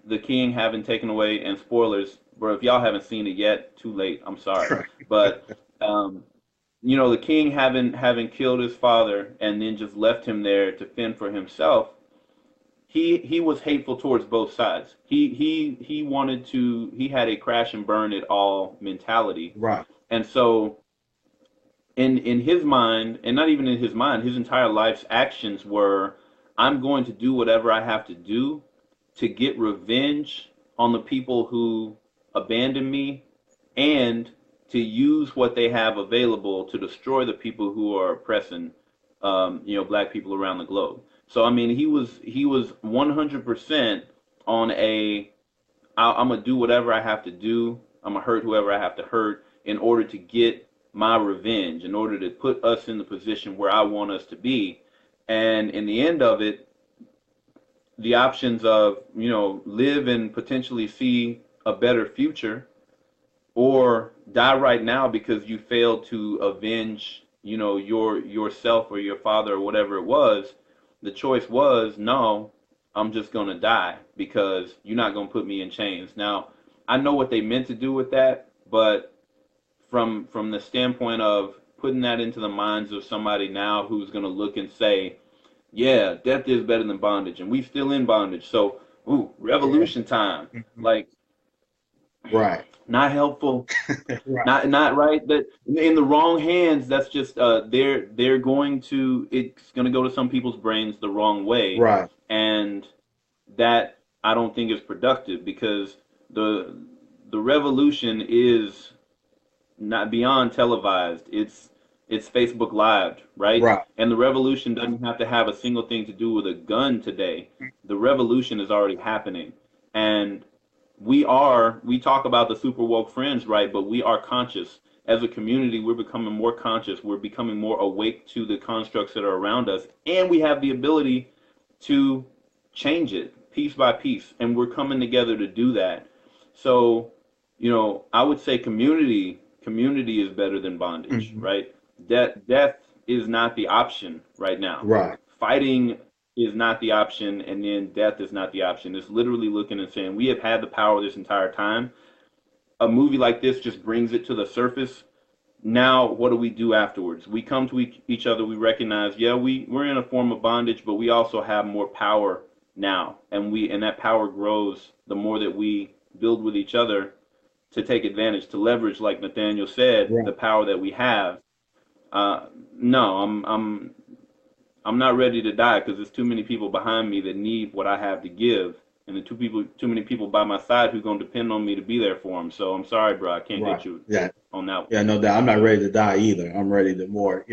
the king having taken away, and spoilers, bro, if y'all haven't seen it yet, too late, I'm sorry. But the king having killed his father and then just left him there to fend for himself. he was hateful towards both sides. He wanted to. He had a crash and burn it all mentality, Right. and so in his mind, and not even in his mind, his entire life's actions were, I'm going to do whatever I have to do to get revenge on the people who abandoned me, and to use what they have available to destroy the people who are oppressing, black people around the globe. So I mean, he was 100% on I'm gonna do whatever I have to do. I'm gonna hurt whoever I have to hurt in order to get my revenge, in order to put us in the position where I want us to be. And in the end of it, the options of, live and potentially see a better future, or die right now because you failed to avenge, yourself or your father or whatever it was. The choice was, no, I'm just gonna die because you're not gonna put me in chains. Now, I know what they meant to do with that, but from the standpoint of putting that into the minds of somebody now who's gonna look and say, yeah, death is better than bondage, and we still in bondage. So, Yeah. revolution time. Mhm. Like, Right. not helpful, Right. not right. That in the wrong hands, that's just they're going to it's going to go to some people's brains the wrong way, Right. and that I don't think is productive, because the the revolution is not beyond televised. It's Facebook Live, right? Right. And the revolution doesn't have to have a single thing to do with a gun today. The revolution is already happening, and we talk about the super woke friends, right? But we are conscious as a community. We're becoming more conscious. We're becoming more awake to the constructs that are around us, and we have the ability to change it piece by piece, and we're coming together to do that. So, I would say community is better than bondage, Mhm. right? Death is not the option right now. Right. Fighting is not the option, and then death is not the option. It's literally looking and saying, we have had the power this entire time. A movie like this just brings it to the surface. Now, what do we do afterwards? We come to each other. We recognize, yeah, we're in a form of bondage, but we also have more power now, and that power grows the more that we build with each other to take advantage, to leverage, like Nathaniel said, Right. the power that we have. No, I'm not ready to die because there's too many people behind me that need what I have to give, and too many people by my side who gonna depend on me to be there for them. So I'm sorry, bro, I can't Right. hit you Yeah. on that one. Yeah. No doubt. I'm not ready to die either. I'm ready to more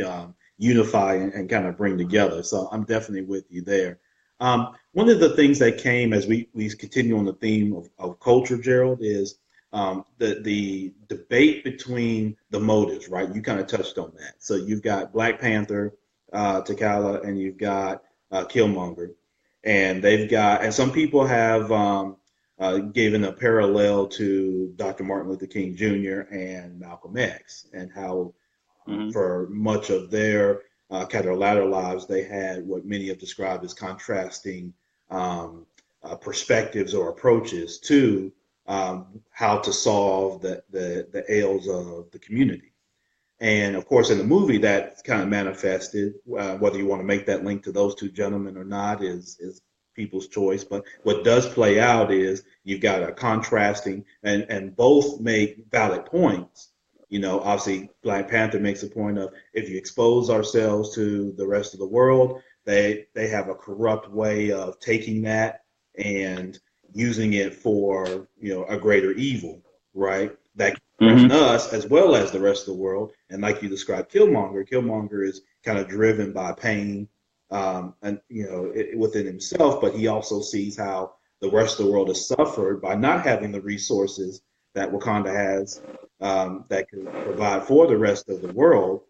unify and kind of bring together. So I'm definitely with you there. One of the things that came as we continue on the theme of culture, Gerald, is the debate between the motives. Right. You kind of touched on that. So you've got Black Panther, T'Challa, and you've got Killmonger, and some people have given a parallel to Dr. Martin Luther King Jr. and Malcolm X, and how Hmm. for much of their kind of latter lives, they had what many have described as contrasting um, perspectives or approaches to how to solve the ails of the community. And of course, in the movie, that kind of manifested. Whether you want to make that link to those two gentlemen or not is people's choice. But what does play out is you've got a contrasting, and both make valid points. Obviously, Black Panther makes a point of, if you expose ourselves to the rest of the world, they have a corrupt way of taking that and using it for a greater evil, right? That threaten Hmm. us as well as the rest of the world. And like you described, Killmonger is kind of driven by pain, and within himself, but he also sees how the rest of the world has suffered by not having the resources that Wakanda has, that can provide for the rest of the world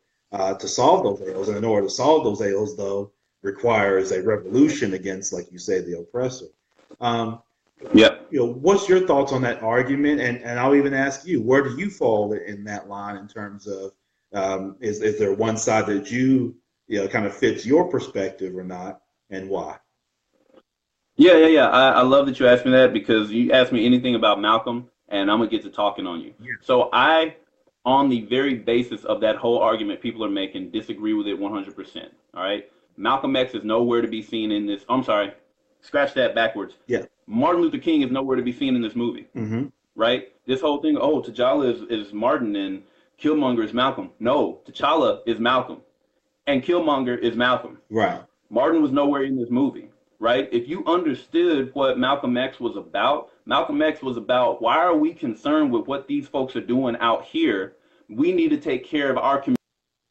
to solve those ails. And in order to solve those ails, though, requires a revolution against, like you say, the oppressor. Um, Yep. what's your thoughts on that argument? And I'll even ask you, where do you fall in that line in terms of, is there one side that kind of fits your perspective or not, and why? Yeah. I love that you asked me that, because you asked me anything about Malcolm, and I'm gonna get to talking on you. Yeah. So on the very basis of that whole argument people are making, disagree with it 100%. All right, Malcolm X is nowhere to be seen in this. I'm sorry, scratch that backwards. Yeah. Martin Luther King is nowhere to be seen in this movie, right? This whole thing, oh, T'Challa is Martin and Killmonger is Malcolm. No, T'Challa is Malcolm, and Killmonger is Malcolm. Right. Martin was nowhere in this movie, right? If you understood what Malcolm X was about why are we concerned with what these folks are doing out here? We need to take care of our community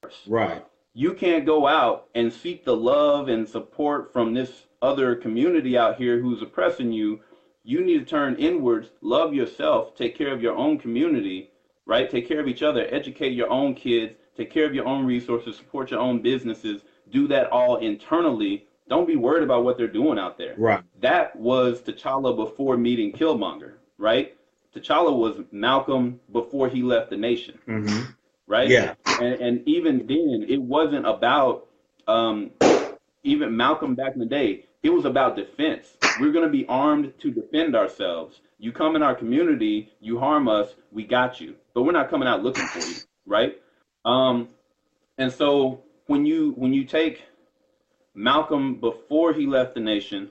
first. Right. You can't go out and seek the love and support from this other community out here who's oppressing you. You need to turn inwards, love yourself, take care of your own community, right? Take care of each other, educate your own kids, take care of your own resources, support your own businesses, do that all internally. Don't be worried about what they're doing out there. Right. That was T'Challa before meeting Killmonger, right? T'Challa was Malcolm before he left the nation, right? Yeah. And even then, it wasn't about even Malcolm back in the day. It was about defense. We're going to be armed to defend ourselves. You come in our community, you harm us, we got you. But we're not coming out looking for you, right? And so when you take Malcolm before he left the nation,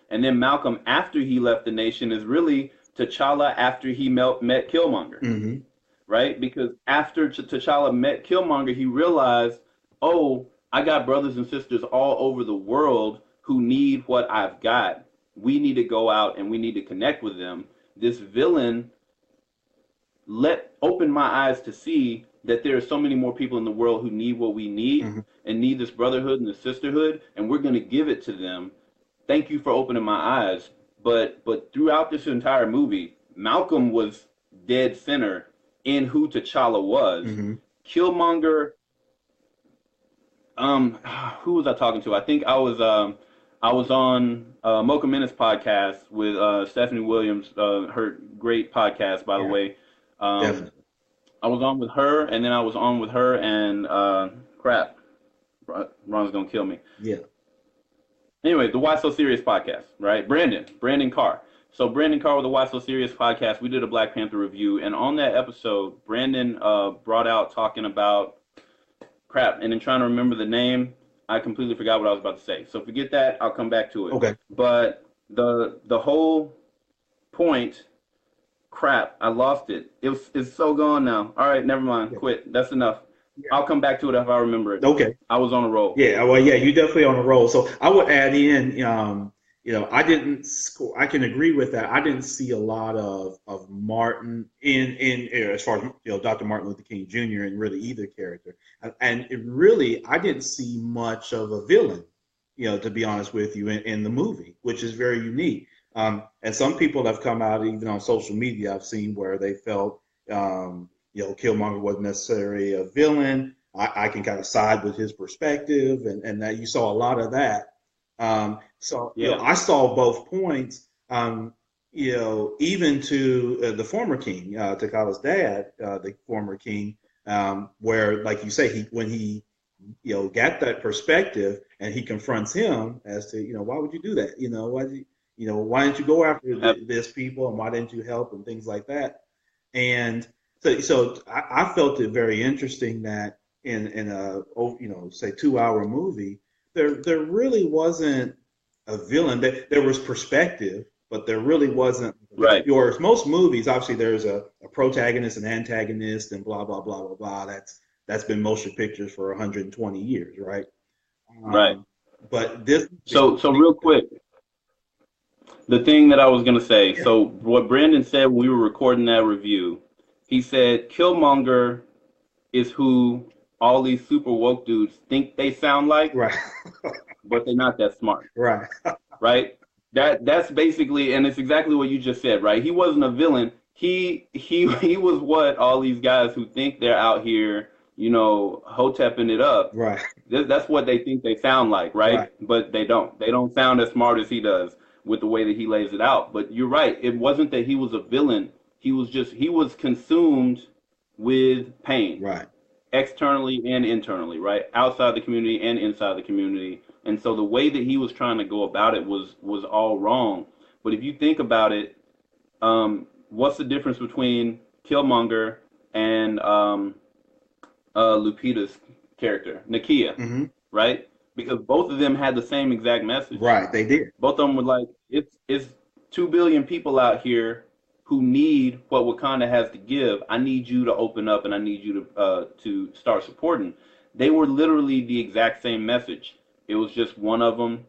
and then Malcolm after he left the nation is really T'Challa after he met Killmonger, right? Because after T'Challa met Killmonger, he realized, oh, I got brothers and sisters all over the world who need what I've got. We need to go out and we need to connect with them. This villain opened my eyes to see that there are so many more people in the world who need what we need and need this brotherhood and this sisterhood, and we're going to give it to them. Thank you for opening my eyes. But throughout this entire movie, Malcolm was dead center in who T'Challa was. Killmonger, who was I talking to? I think I was on Mocha Minutes podcast with Stephanie Williams, her great podcast, by the way. Definitely. I was on with her, and then I was on with her and crap. Ron's gonna kill me. Yeah. Anyway, the Why So Serious podcast, right? Brandon Carr. So Brandon Carr with the Why So Serious podcast, we did a Black Panther review, and on that episode, Brandon brought out talking about crap, and in trying to remember the name, I completely forgot what I was about to say. So forget that. I'll come back to it. Okay. But the whole point. Crap, I lost it. It's so gone now. All right, never mind. Quit. That's enough. I'll come back to it if I remember it. Okay. I was on a roll. Yeah, well, yeah, you definitely on a roll. So I would add in, I didn't score. I can agree with that. I didn't see a lot of Martin in as far as Dr. Martin Luther King Jr. in really either character, and I didn't see much of a villain, to be honest with you, in the movie, which is very unique. And some people have come out, even on social media, I've seen where they felt, Killmonger wasn't necessarily a villain. I can kind of side with his perspective, and that you saw a lot of that. I saw both points. Even to the former king, T'Challa's dad, the former king, where, like you say, when he got that perspective, and he confronts him as to, why would you do that? Why didn't you go after this people, and why didn't you help, and things like that? And so I felt it very interesting that in a say 2-hour movie, there really wasn't a villain. There was perspective, but there really wasn't. Right. Yours, most movies, obviously, there's a protagonist, an antagonist, and blah blah blah blah blah. That's been motion pictures for 120 years, right? Right. But this. So real quick. The thing that I was going to say, so what Brandon said when we were recording that review, he said Killmonger is who all these super woke dudes think they sound like, right? But they're not that smart, right? Right? That's basically, and it's exactly what you just said, right? He wasn't a villain. He was what all these guys who think they're out here, hotepping it up. Right. That's what they think they sound like, right? But they don't. They don't sound as smart as he does with the way that he lays it out. But you're right. It wasn't that he was a villain. He was consumed with pain. Right. Externally and internally, right? Outside the community and inside the community. And so the way that he was trying to go about it was all wrong. But if you think about it, what's the difference between Killmonger and Lupita's character, Nakia, right? because both of them had the same exact message. Right, they did. Both of them were like, it's 2 billion people out here who need what Wakanda has to give. I need you to open up, and I need you to start supporting. They were literally the exact same message. It was just one of them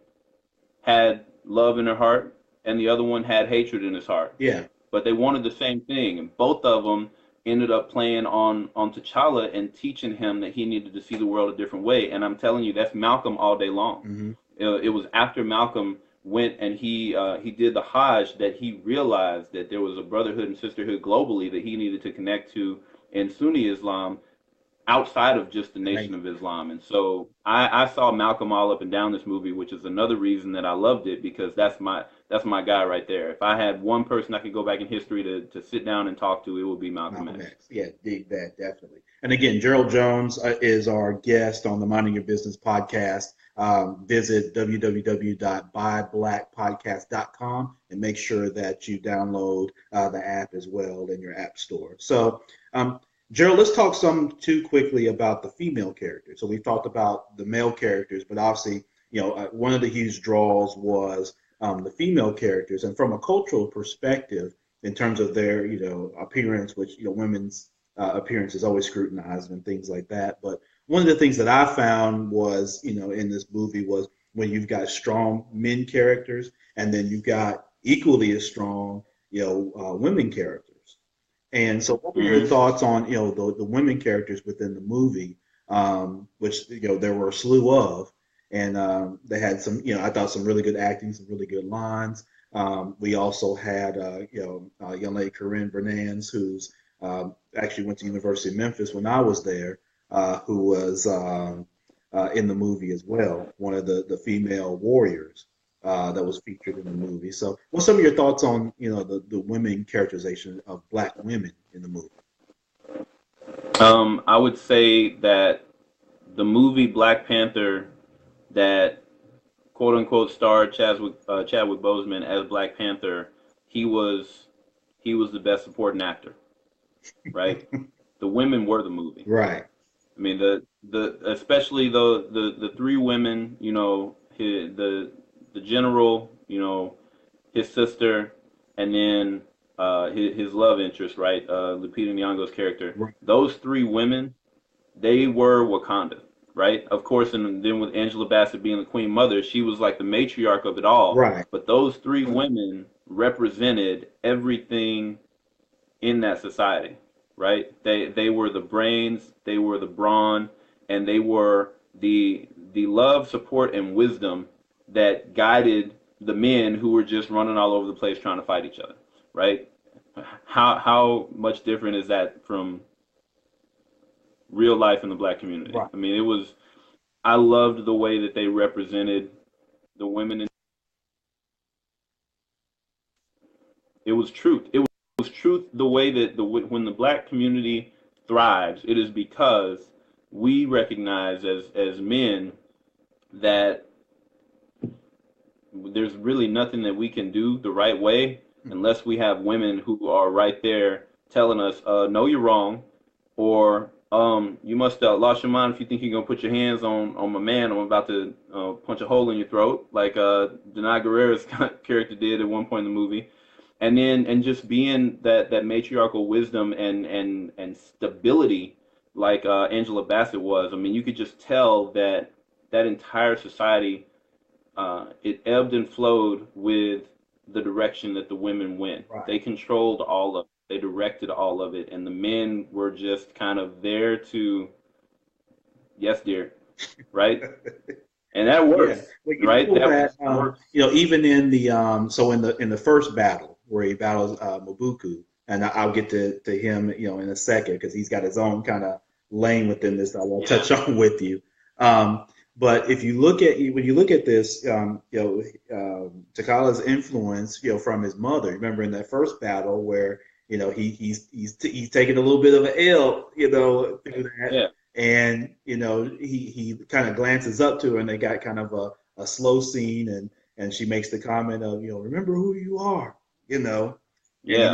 had love in their heart, and the other one had hatred in his heart. Yeah. But they wanted the same thing, and both of them ended up playing on T'Challa and teaching him that he needed to see the world a different way. And I'm telling you, that's Malcolm all day long. Hmm. It was after Malcolm went and he did the Hajj that he realized that there was a brotherhood and sisterhood globally that he needed to connect to in Sunni Islam outside of just the Nation of Islam. And so I saw Malcolm all up and down this movie, which is another reason that I loved it, because that's my guy right there. If I had one person I could go back in history to sit down and talk to, it would be Malcolm X. Yeah, dig that, definitely. And again, Gerald Jones is our guest on the Minding Your Business podcast. Visit www.buyblackpodcast.com and make sure that you download the app as well in your app store. So, Gerald, let's talk some too quickly about the female characters. So we've talked about the male characters, but obviously, one of the huge draws was the female characters, and from a cultural perspective, in terms of their, appearance, which women's appearance is always scrutinized and things like that. But one of the things that I found was, in this movie was when you've got strong men characters, and then you've got equally as strong, women characters. And so, what were your thoughts on the women characters within the movie, which there were a slew of, and they had some I thought some really good acting, some really good lines. We also had young lady Corinne Bernans, who's actually went to University of Memphis when I was there, who was in the movie as well, one of the female warriors that was featured in the movie. So, what's some of your thoughts on the women characterization of black women in the movie? I would say that the movie Black Panther, that quote unquote starred Chadwick Boseman as Black Panther, he was the best supporting actor, right? The women were the movie. Right. I mean, the especially the three women, the general, his sister, and then his love interest, right? Lupita Nyong'o's character. Right. Those three women, they were Wakanda, right? Of course, and then with Angela Bassett being the Queen Mother, she was like the matriarch of it all. Right. But those three women represented everything in that society, right? They were the brains, they were the brawn, and they were the love, support, and wisdom that guided the men who were just running all over the place trying to fight each other, right? How much different is that from real life in the black community? Right. I mean, I loved the way that they represented the women. It was truth. It was truth, the way that when the black community thrives, it is because we recognize as men that there's really nothing that we can do the right way unless we have women who are right there telling us, no, you're wrong, or you must have lost your mind if you think you're going to put your hands on my man. I'm about to punch a hole in your throat, like Denai Guerrera's character did at one point in the movie. And just being that matriarchal wisdom and stability like Angela Bassett was. I mean, you could just tell that entire society, it ebbed and flowed with the direction that the women went. Right. They controlled all of it. They directed all of it. And the men were just kind of there to, yes, dear, right? And that works, yeah. Well, right? That works. Even in the so in the first battle where he battles Mabuku, and I'll get to him, in a second, because he's got his own kind of lane within this that I will touch on with you. But if you look at when you look at this, T'Challa's influence, from his mother. Remember in that first battle where he's taking a little bit of an L, through that. Yeah. And he kind of glances up to her, and they got kind of a slow scene, and she makes the comment of remember who you are, Yeah,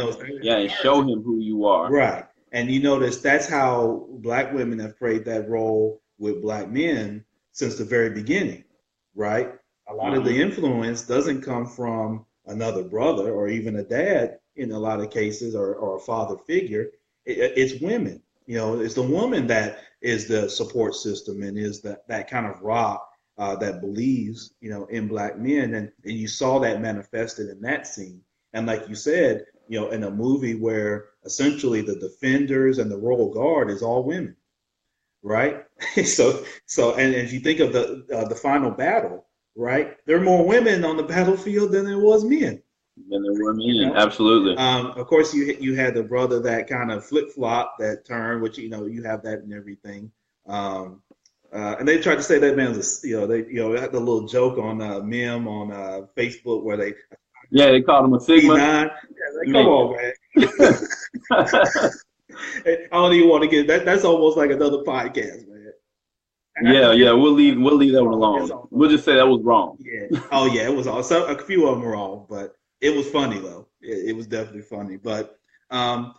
and, and show him who you are. Right. And you notice that's how black women have played that role with black men since the very beginning, right? A lot of the Hmm. influence doesn't come from another brother or even a dad in a lot of cases, or a father figure. It's women. It's the woman that is the support system and is that kind of rock that believes, in black men. And you saw that manifested in that scene. And like you said, in a movie where essentially the defenders and the royal guard is all women, right? And if you think of the final battle, right, there are more women on the battlefield than there was men. Then there were You men. know, Absolutely. of course, you had the brother that kind of flip flop that turn, which you have that in everything. Um, and they tried to say that man was they had the little joke on meme on Facebook where they Yeah, they called him a Sigma. E9. Yeah, like, come Man. on, man. I don't even want to get that. That's almost like another podcast, man. And I Yeah, know yeah. it's We'll leave that one wrong. It's alone. all We'll just say that was wrong. yeah. Oh yeah, it was all. So a few of them were wrong, but it was funny though. It was definitely funny. But um,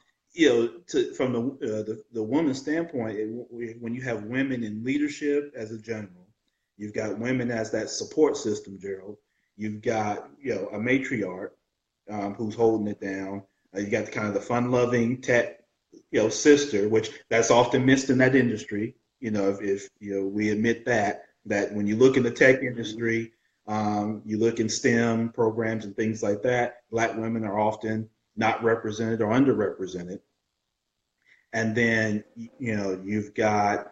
from the woman's standpoint, when you have women in leadership as a general, you've got women as that support system, Gerald. You've got a matriarch who's holding it down. You got the kind of the fun-loving tech, sister, which that's often missed in that industry. If we admit that when you look in the tech industry, you look in STEM programs and things like that, black women are often not represented or underrepresented. And then you've got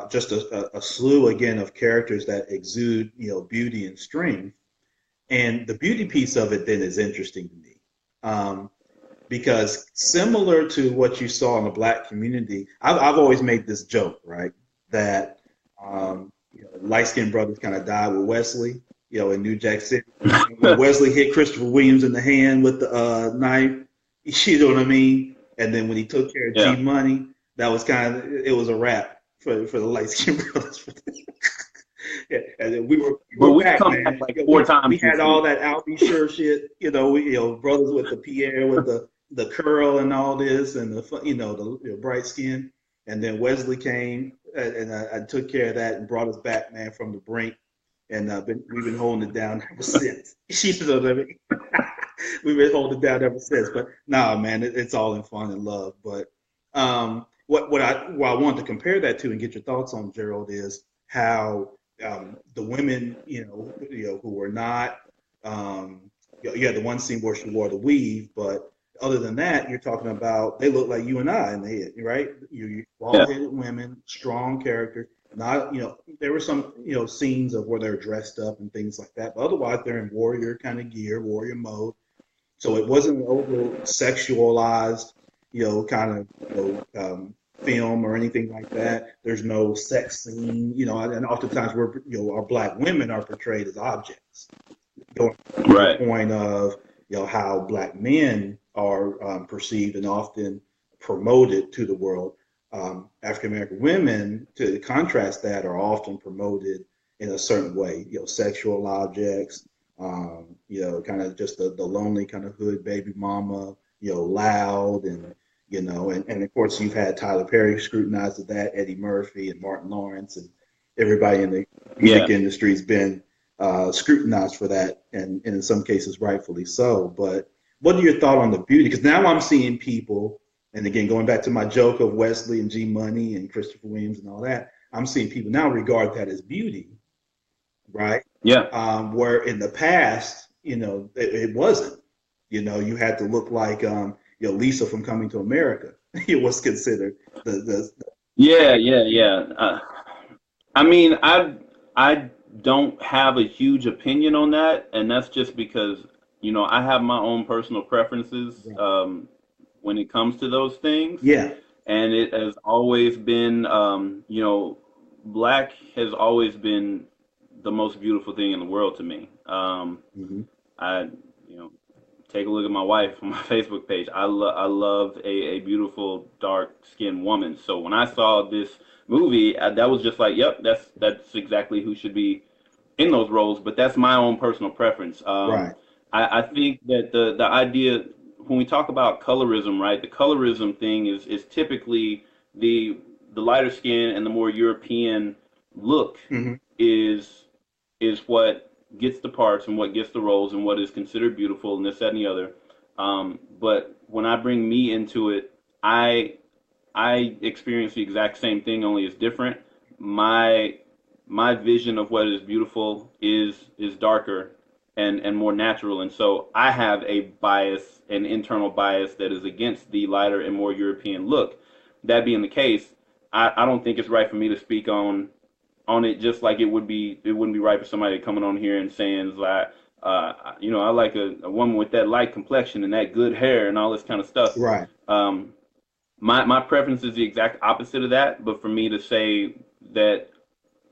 just a slew again of characters that exude beauty and strength. And the beauty piece of it then is interesting to me. Because similar to what you saw in the black community, I've always made this joke, right? That light skinned brothers kind of died with Wesley, in New Jack City. When Wesley hit Christopher Williams in the hand with the knife, you know what I mean? And then when he took care of G Yeah. Money, that was it was a wrap for the light skinned brothers. Yeah, and then we But were we've back, come back man. like Yeah, four we times had since all then. that Albie Sure shit, brothers with the Pierre with the curl and all this, and the bright skin. And then Wesley came, and I took care of that and brought us back, man, from the brink. And we've been holding it down ever since. You know what I mean? We've been holding it down ever since. But nah, man, it's all in fun and love. But what I wanted to compare that to and get your thoughts on, Gerald, is how the women, who were not, you had the one scene where she wore the weave, but other than that, you're talking about they look like you and I in the head, right? You Yeah. bald-headed women, strong characters. Not, there were some, scenes of where they're dressed up and things like that, but otherwise they're in warrior kind of gear, warrior mode. So it wasn't an over sexualized, kind of, film or anything like that. There's no sex scene, and oftentimes our black women are portrayed as objects. Going to your Right. point of, how black men are perceived and often promoted to the world. African American women, to contrast that, are often promoted in a certain way, sexual objects, kind of just the lonely kind of hood baby mama, loud and of course you've had Tyler Perry scrutinized at that, Eddie Murphy and Martin Lawrence, and everybody in the Yeah. music industry has been scrutinized for that, and in some cases rightfully so. But what are your thoughts on the beauty? Because now I'm seeing people, and again going back to my joke of Wesley and G Money and Christopher Williams and all that, I'm seeing people now regard that as beauty, right? Yeah. Where in the past, it wasn't. You had to look like Lisa from Coming to America. It was considered the Yeah. Yeah. Yeah. I mean, I don't have a huge opinion on that, and that's just because I have my own personal preferences right. when it comes to those things, Yeah. and it has always been, black has always been the most beautiful thing in the world to me. Hmm. I, you know, take a look at my wife on my Facebook page. I love a beautiful dark skinned woman. So when I saw this movie, that was just like, yep, that's exactly who should be in those roles. But that's my own personal preference. Right. I think that the idea when we talk about colorism, right? The colorism thing is typically the lighter skin and the more European look Hmm. is what gets the parts and what gets the roles and what is considered beautiful and this, that, and the other. But when I bring me into it, I I experience the exact same thing, only it's different. My my vision of what is beautiful is darker and more natural, and so I have a bias, an internal bias that is against the lighter and more European look. That being the case, I don't think it's right for me to speak on it, just like it wouldn't be right for somebody coming on here and saying like I like a woman with that light complexion and that good hair and all this kind of stuff. Right. Um, my preference is the exact opposite of that, but for me to say that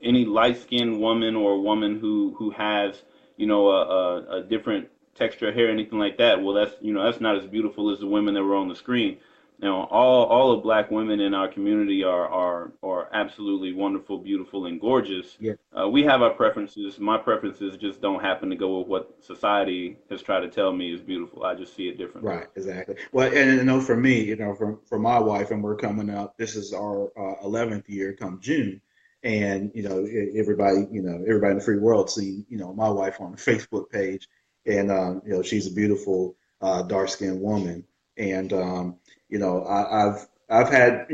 any light skinned woman or a woman who has a different texture of hair, anything like that, well, that's not as beautiful as the women that were on the screen. All of black women in our community are absolutely wonderful, beautiful, and gorgeous. Yeah. We have our preferences. My preferences just don't happen to go with what society has tried to tell me is beautiful. I just see it differently. Right, exactly. Well, and for me, for my wife, and we're coming up. This is our 11th year come June, and everybody, everybody in the free world see, my wife on the Facebook page, and she's a beautiful dark skinned woman, and I've had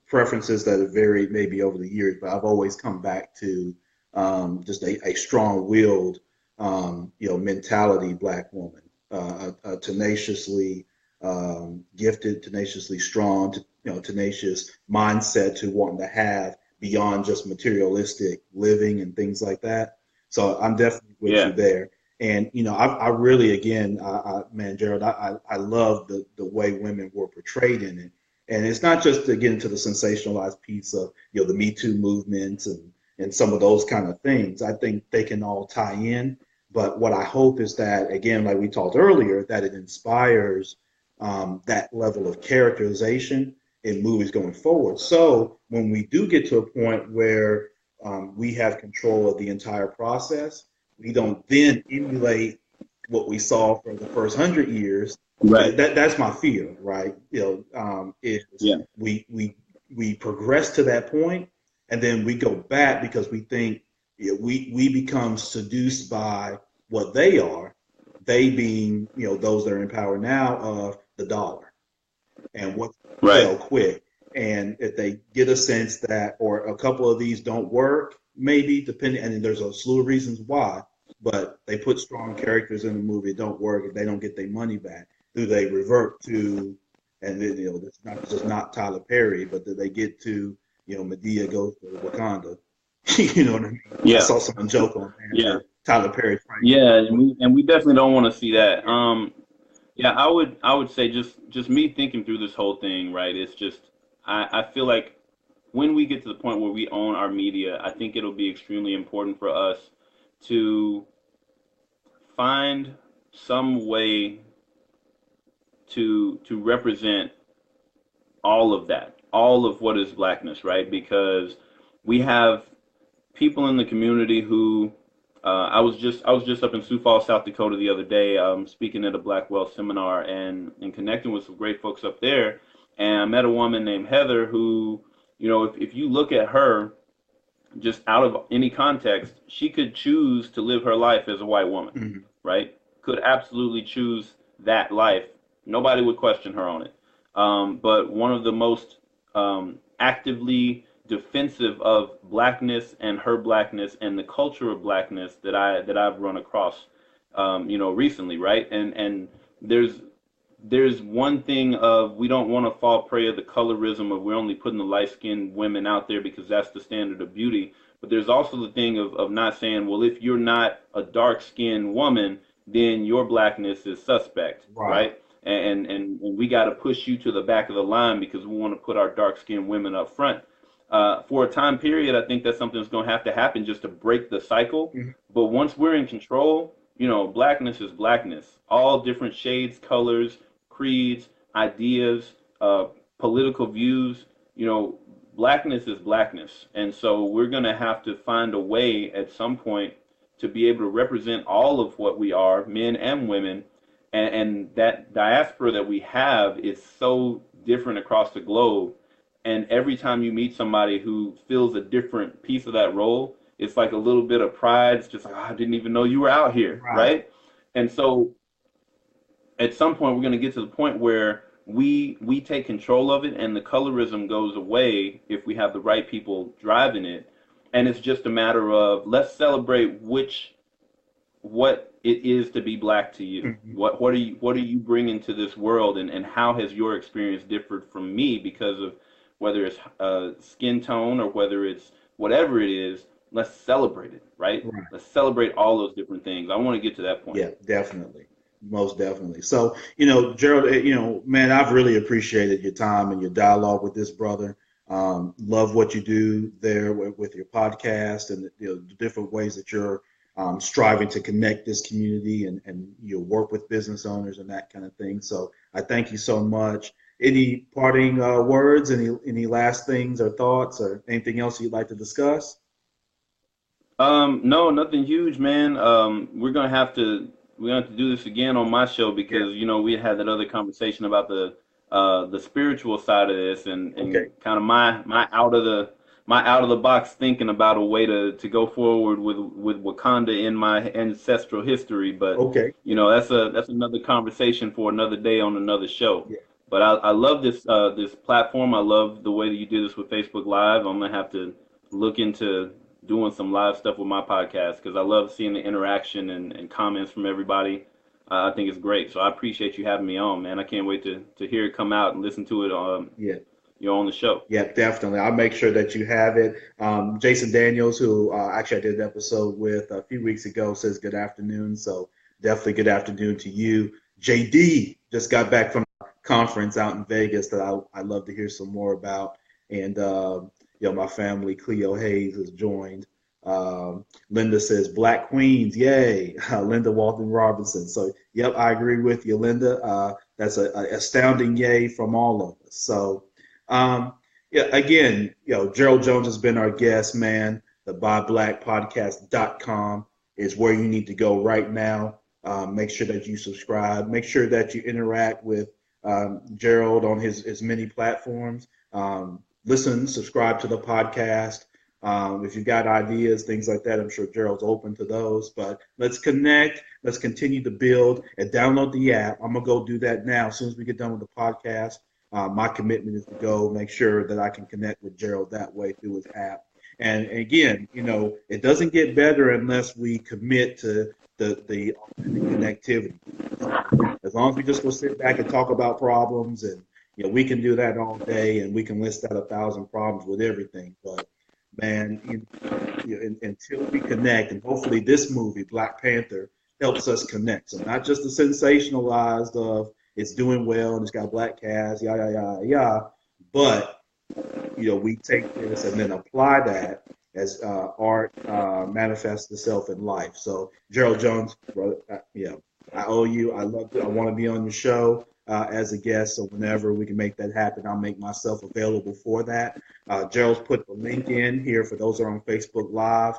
preferences that have varied maybe over the years, but I've always come back to just a strong willed mentality black woman, a tenaciously gifted, tenaciously strong, tenacious mindset to wanting to have beyond just materialistic living and things like that. So I'm definitely with you Yeah, there. And I really, again, man, Gerald, I love the way women were portrayed in it. And it's not just to get into the sensationalized piece of the Me Too movement and some of those kind of things. I think they can all tie in. But what I hope is that, again, like we talked earlier, that it inspires that level of characterization in movies going forward. So when we do get to a point where we have control of the entire process, we don't then emulate what we saw for the first 100 years. right. That's my fear, right? Is Yeah, we progress to that point, and then we go back because we think we become seduced by what they are, they being those that are in power now of the dollar and what right. sell quick. And if they get a sense that, or a couple of these don't work, maybe depending, and there's a slew of reasons why, but they put strong characters in the movie, it don't work, if they don't get their money back, do they revert to, and then, it's not just not Tyler Perry, but do they get to, Medea goes to Wakanda? You know what I mean? I Yeah, saw someone joke on yeah, Panther, Tyler Perry Frank. yeah, and we definitely don't want to see that. Yeah, I would say just me thinking through this whole thing, right? It's just I feel like when we get to the point where we own our media, I think it'll be extremely important for us to find some way to represent all of that, all of what is blackness, right? Because we have people in the community who I was just up in Sioux Falls, South Dakota the other day, speaking at a Black Wealth seminar and connecting with some great folks up there. And I met a woman named Heather who, if you look at her just out of any context, she could choose to live her life as a white woman, Mhm. right? Could absolutely choose that life. Nobody would question her on it. But one of the most actively defensive of blackness and her blackness and the culture of blackness that I've run across, recently, right? And there's there's one thing of we don't want to fall prey of the colorism of we're only putting the light skinned women out there because that's the standard of beauty. But there's also the thing of not saying, well, if you're not a dark skinned woman, then your blackness is suspect, Right. right? And we got to push you to the back of the line because we want to put our dark skinned women up front. For a time period, I think that's something that's going to have to happen just to break the cycle. Mhm. But once we're in control, blackness is blackness. All different shades, colors, creeds, ideas, political views. Blackness is blackness. And so we're going to have to find a way at some point to be able to represent all of what we are, men and women. And that diaspora that we have is so different across the globe. And every time you meet somebody who fills a different piece of that role, it's like a little bit of pride. It's just like, oh, I didn't even know you were out here, Right. right? And so at some point we're going to get to the point where we take control of it and the colorism goes away if we have the right people driving it, and it's just a matter of let's celebrate what it is to be black to you. Mhm. What are you bringing to this world, and how has your experience differed from me because of whether it's skin tone or whether it's whatever it is. Let's celebrate it, right? Right. Let's celebrate all those different things. I want to get to that point. Yeah, definitely. Most definitely. So, Gerald, man, I've really appreciated your time and your dialogue with this brother. Love what you do there with your podcast and the different ways that you're striving to connect this community and you work with business owners and that kind of thing. So I thank you so much. Any parting words, any last things or thoughts or anything else you'd like to discuss? No, nothing huge, man. We're gonna have to do this again on my show Yeah. because we had that other conversation about the spiritual side of this and Okay. kind of my out of the box thinking about a way to go forward with Wakanda in my ancestral history. But Okay. that's another conversation for another day on another show. Yeah. But I love this platform. I love the way that you do this with Facebook Live. I'm gonna have to look into doing some live stuff with my podcast because I love seeing the interaction and comments from everybody. I think it's great. So I appreciate you having me on, man. I can't wait to hear it come out and listen to it Yeah. on the show. Yeah, definitely. I'll make sure that you have it. Jason Daniels, who actually I did an episode with a few weeks ago, says good afternoon. So definitely good afternoon to you. JD just got back from a conference out in Vegas that I love to hear some more about. And, my family, Cleo Hayes, has joined. Linda says, Black Queens, yay. Linda Walton Robinson. So, yep, I agree with you, Linda. That's a astounding yay from all of us. So, um, yeah, again, Gerald Jones has been our guest, man. The BuyBlackPodcast.com is where you need to go right now. Make sure that you subscribe. Make sure that you interact with Gerald on his many platforms. Listen, subscribe to the podcast. If you've got ideas, things like that, I'm sure Gerald's open to those. But let's connect. Let's continue to build and download the app. I'm going to go do that now as soon as we get done with the podcast. My commitment is to go make sure that I can connect with Gerald that way through his app. And again, it doesn't get better unless we commit to the connectivity. As long as we just go sit back and talk about problems, and we can do that all day, and we can list out 1,000 problems with everything. But man, until we connect, and hopefully this movie, Black Panther, helps us connect. So not just the sensationalized of it's doing well and it's got a black cast, yada yada yada, but we take this and then apply that as art manifests itself in life. So Gerald Jones, brother, I owe you. I love you. I want to be on your show as a guest. So whenever we can make that happen, I'll make myself available for that. Gerald's put the link in here for those who are on Facebook Live.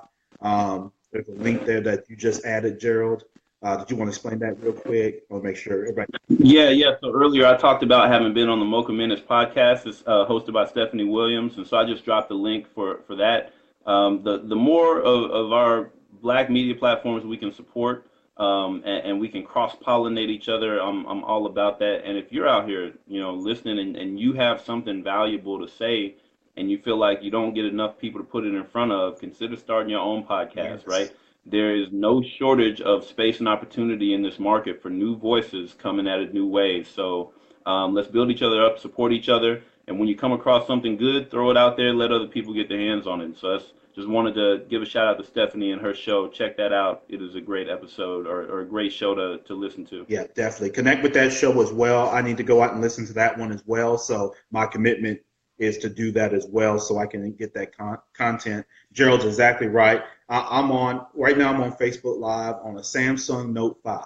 There's a link there that you just added, Gerald. Did you want to explain that real quick or make sure everybody? Yeah. So earlier I talked about having been on the Mocha Minutes podcast. It's hosted by Stephanie Williams, and so I just dropped the link for that. The more of our black media platforms we can support, and we can cross pollinate each other, I'm all about that. And if you're out here, listening and you have something valuable to say, and you feel like you don't get enough people to put it in front of, consider starting your own podcast, Yes. right? There is no shortage of space and opportunity in this market for new voices coming at it new ways. So let's build each other up, support each other, and when you come across something good, throw it out there, let other people get their hands on it. So that's just wanted to give a shout out to Stephanie and her show. Check that out. It is a great episode or a great show to listen to. Yeah, definitely. Connect with that show as well. I need to go out and listen to that one as well. So my commitment is to do that as well so I can get that content. Gerald's exactly right. I'm on Facebook Live on a Samsung Note 5.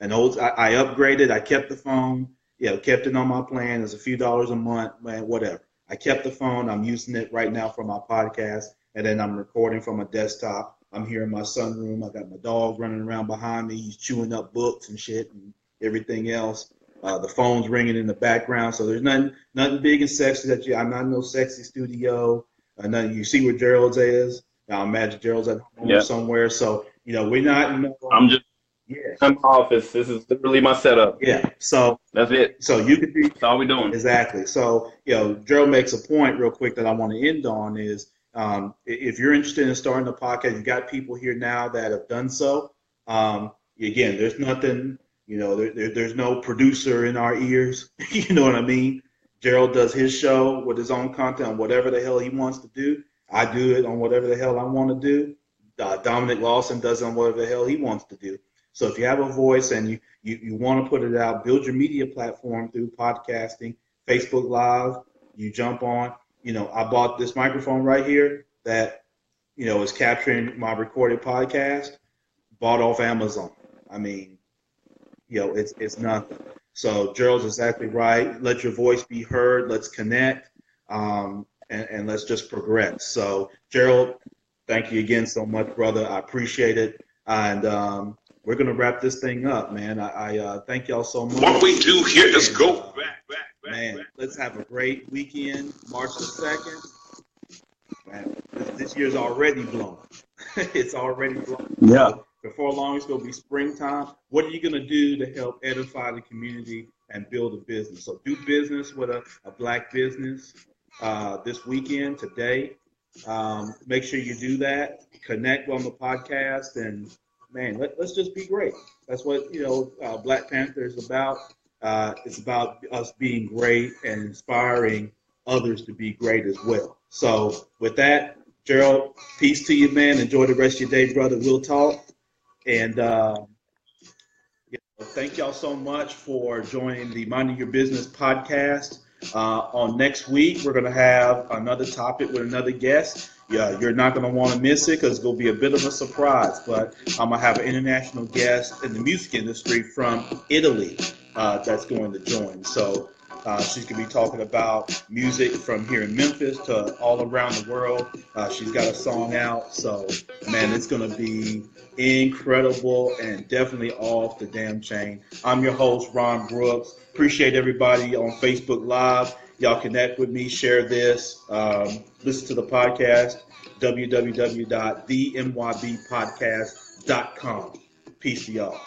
I upgraded. I kept the phone. Kept it on my plan. It's a few dollars a month, man, whatever. I kept the phone. I'm using it right now for my podcast, and then I'm recording from a desktop. I'm here in my sunroom. I got my dog running around behind me. He's chewing up books and shit and everything else. The phone's ringing in the background, so there's nothing big and sexy I'm not in no sexy studio. Nothing. You see where Gerald's is. I imagine Gerald's at home or Yeah. somewhere. So, we're not, I'm just yeah, in my office. This is literally my setup. yeah. So, That's it. you could be, That's all we doing. exactly. So, Gerald makes a point real quick that I want to end on is if you're interested in starting a podcast, you got people here now that have done so. Again, there's nothing, there's no producer in our ears. You know what I mean? Gerald does his show with his own content on whatever the hell he wants to do. I do it on whatever the hell I want to do. Dominic Lawson does it on whatever the hell he wants to do. So if you have a voice and you want to put it out, build your media platform through podcasting, Facebook Live, you jump on. I bought this microphone right here that, is capturing my recorded podcast, bought off Amazon. I mean, it's nothing. So Gerald's exactly right. Let your voice be heard. Let's connect, and let's just progress. So Gerald, thank you again so much, brother. I appreciate it. And we're going to wrap this thing up, man. I thank y'all so much. What we do here is go back. Man, let's have a great weekend, March the 2nd. Man, this year's already blown. It's already blown. Yeah. So before long, it's going to be springtime. What are you going to do to help edify the community and build a business? So do business with a black business this weekend, today. Make sure you do that. Connect on the podcast, and man, let's just be great. That's what Black Panther is about. It's about us being great and inspiring others to be great as well. So with that, Gerald, peace to you, man. Enjoy the rest of your day, brother. We'll talk. And thank y'all so much for joining the Minding Your Business podcast. On next week, we're going to have another topic with another guest. Yeah, you're not going to want to miss it because it's going to be a bit of a surprise. But I'm going to have an international guest in the music industry from Italy that's going to join. So she's going to be talking about music from here in Memphis to all around the world. She's got a song out. So, man, it's going to be incredible and definitely off the damn chain. I'm your host, Ron Brooks. Appreciate everybody on Facebook Live. Y'all connect with me, share this, listen to the podcast, www.themybpodcast.com. Peace to y'all.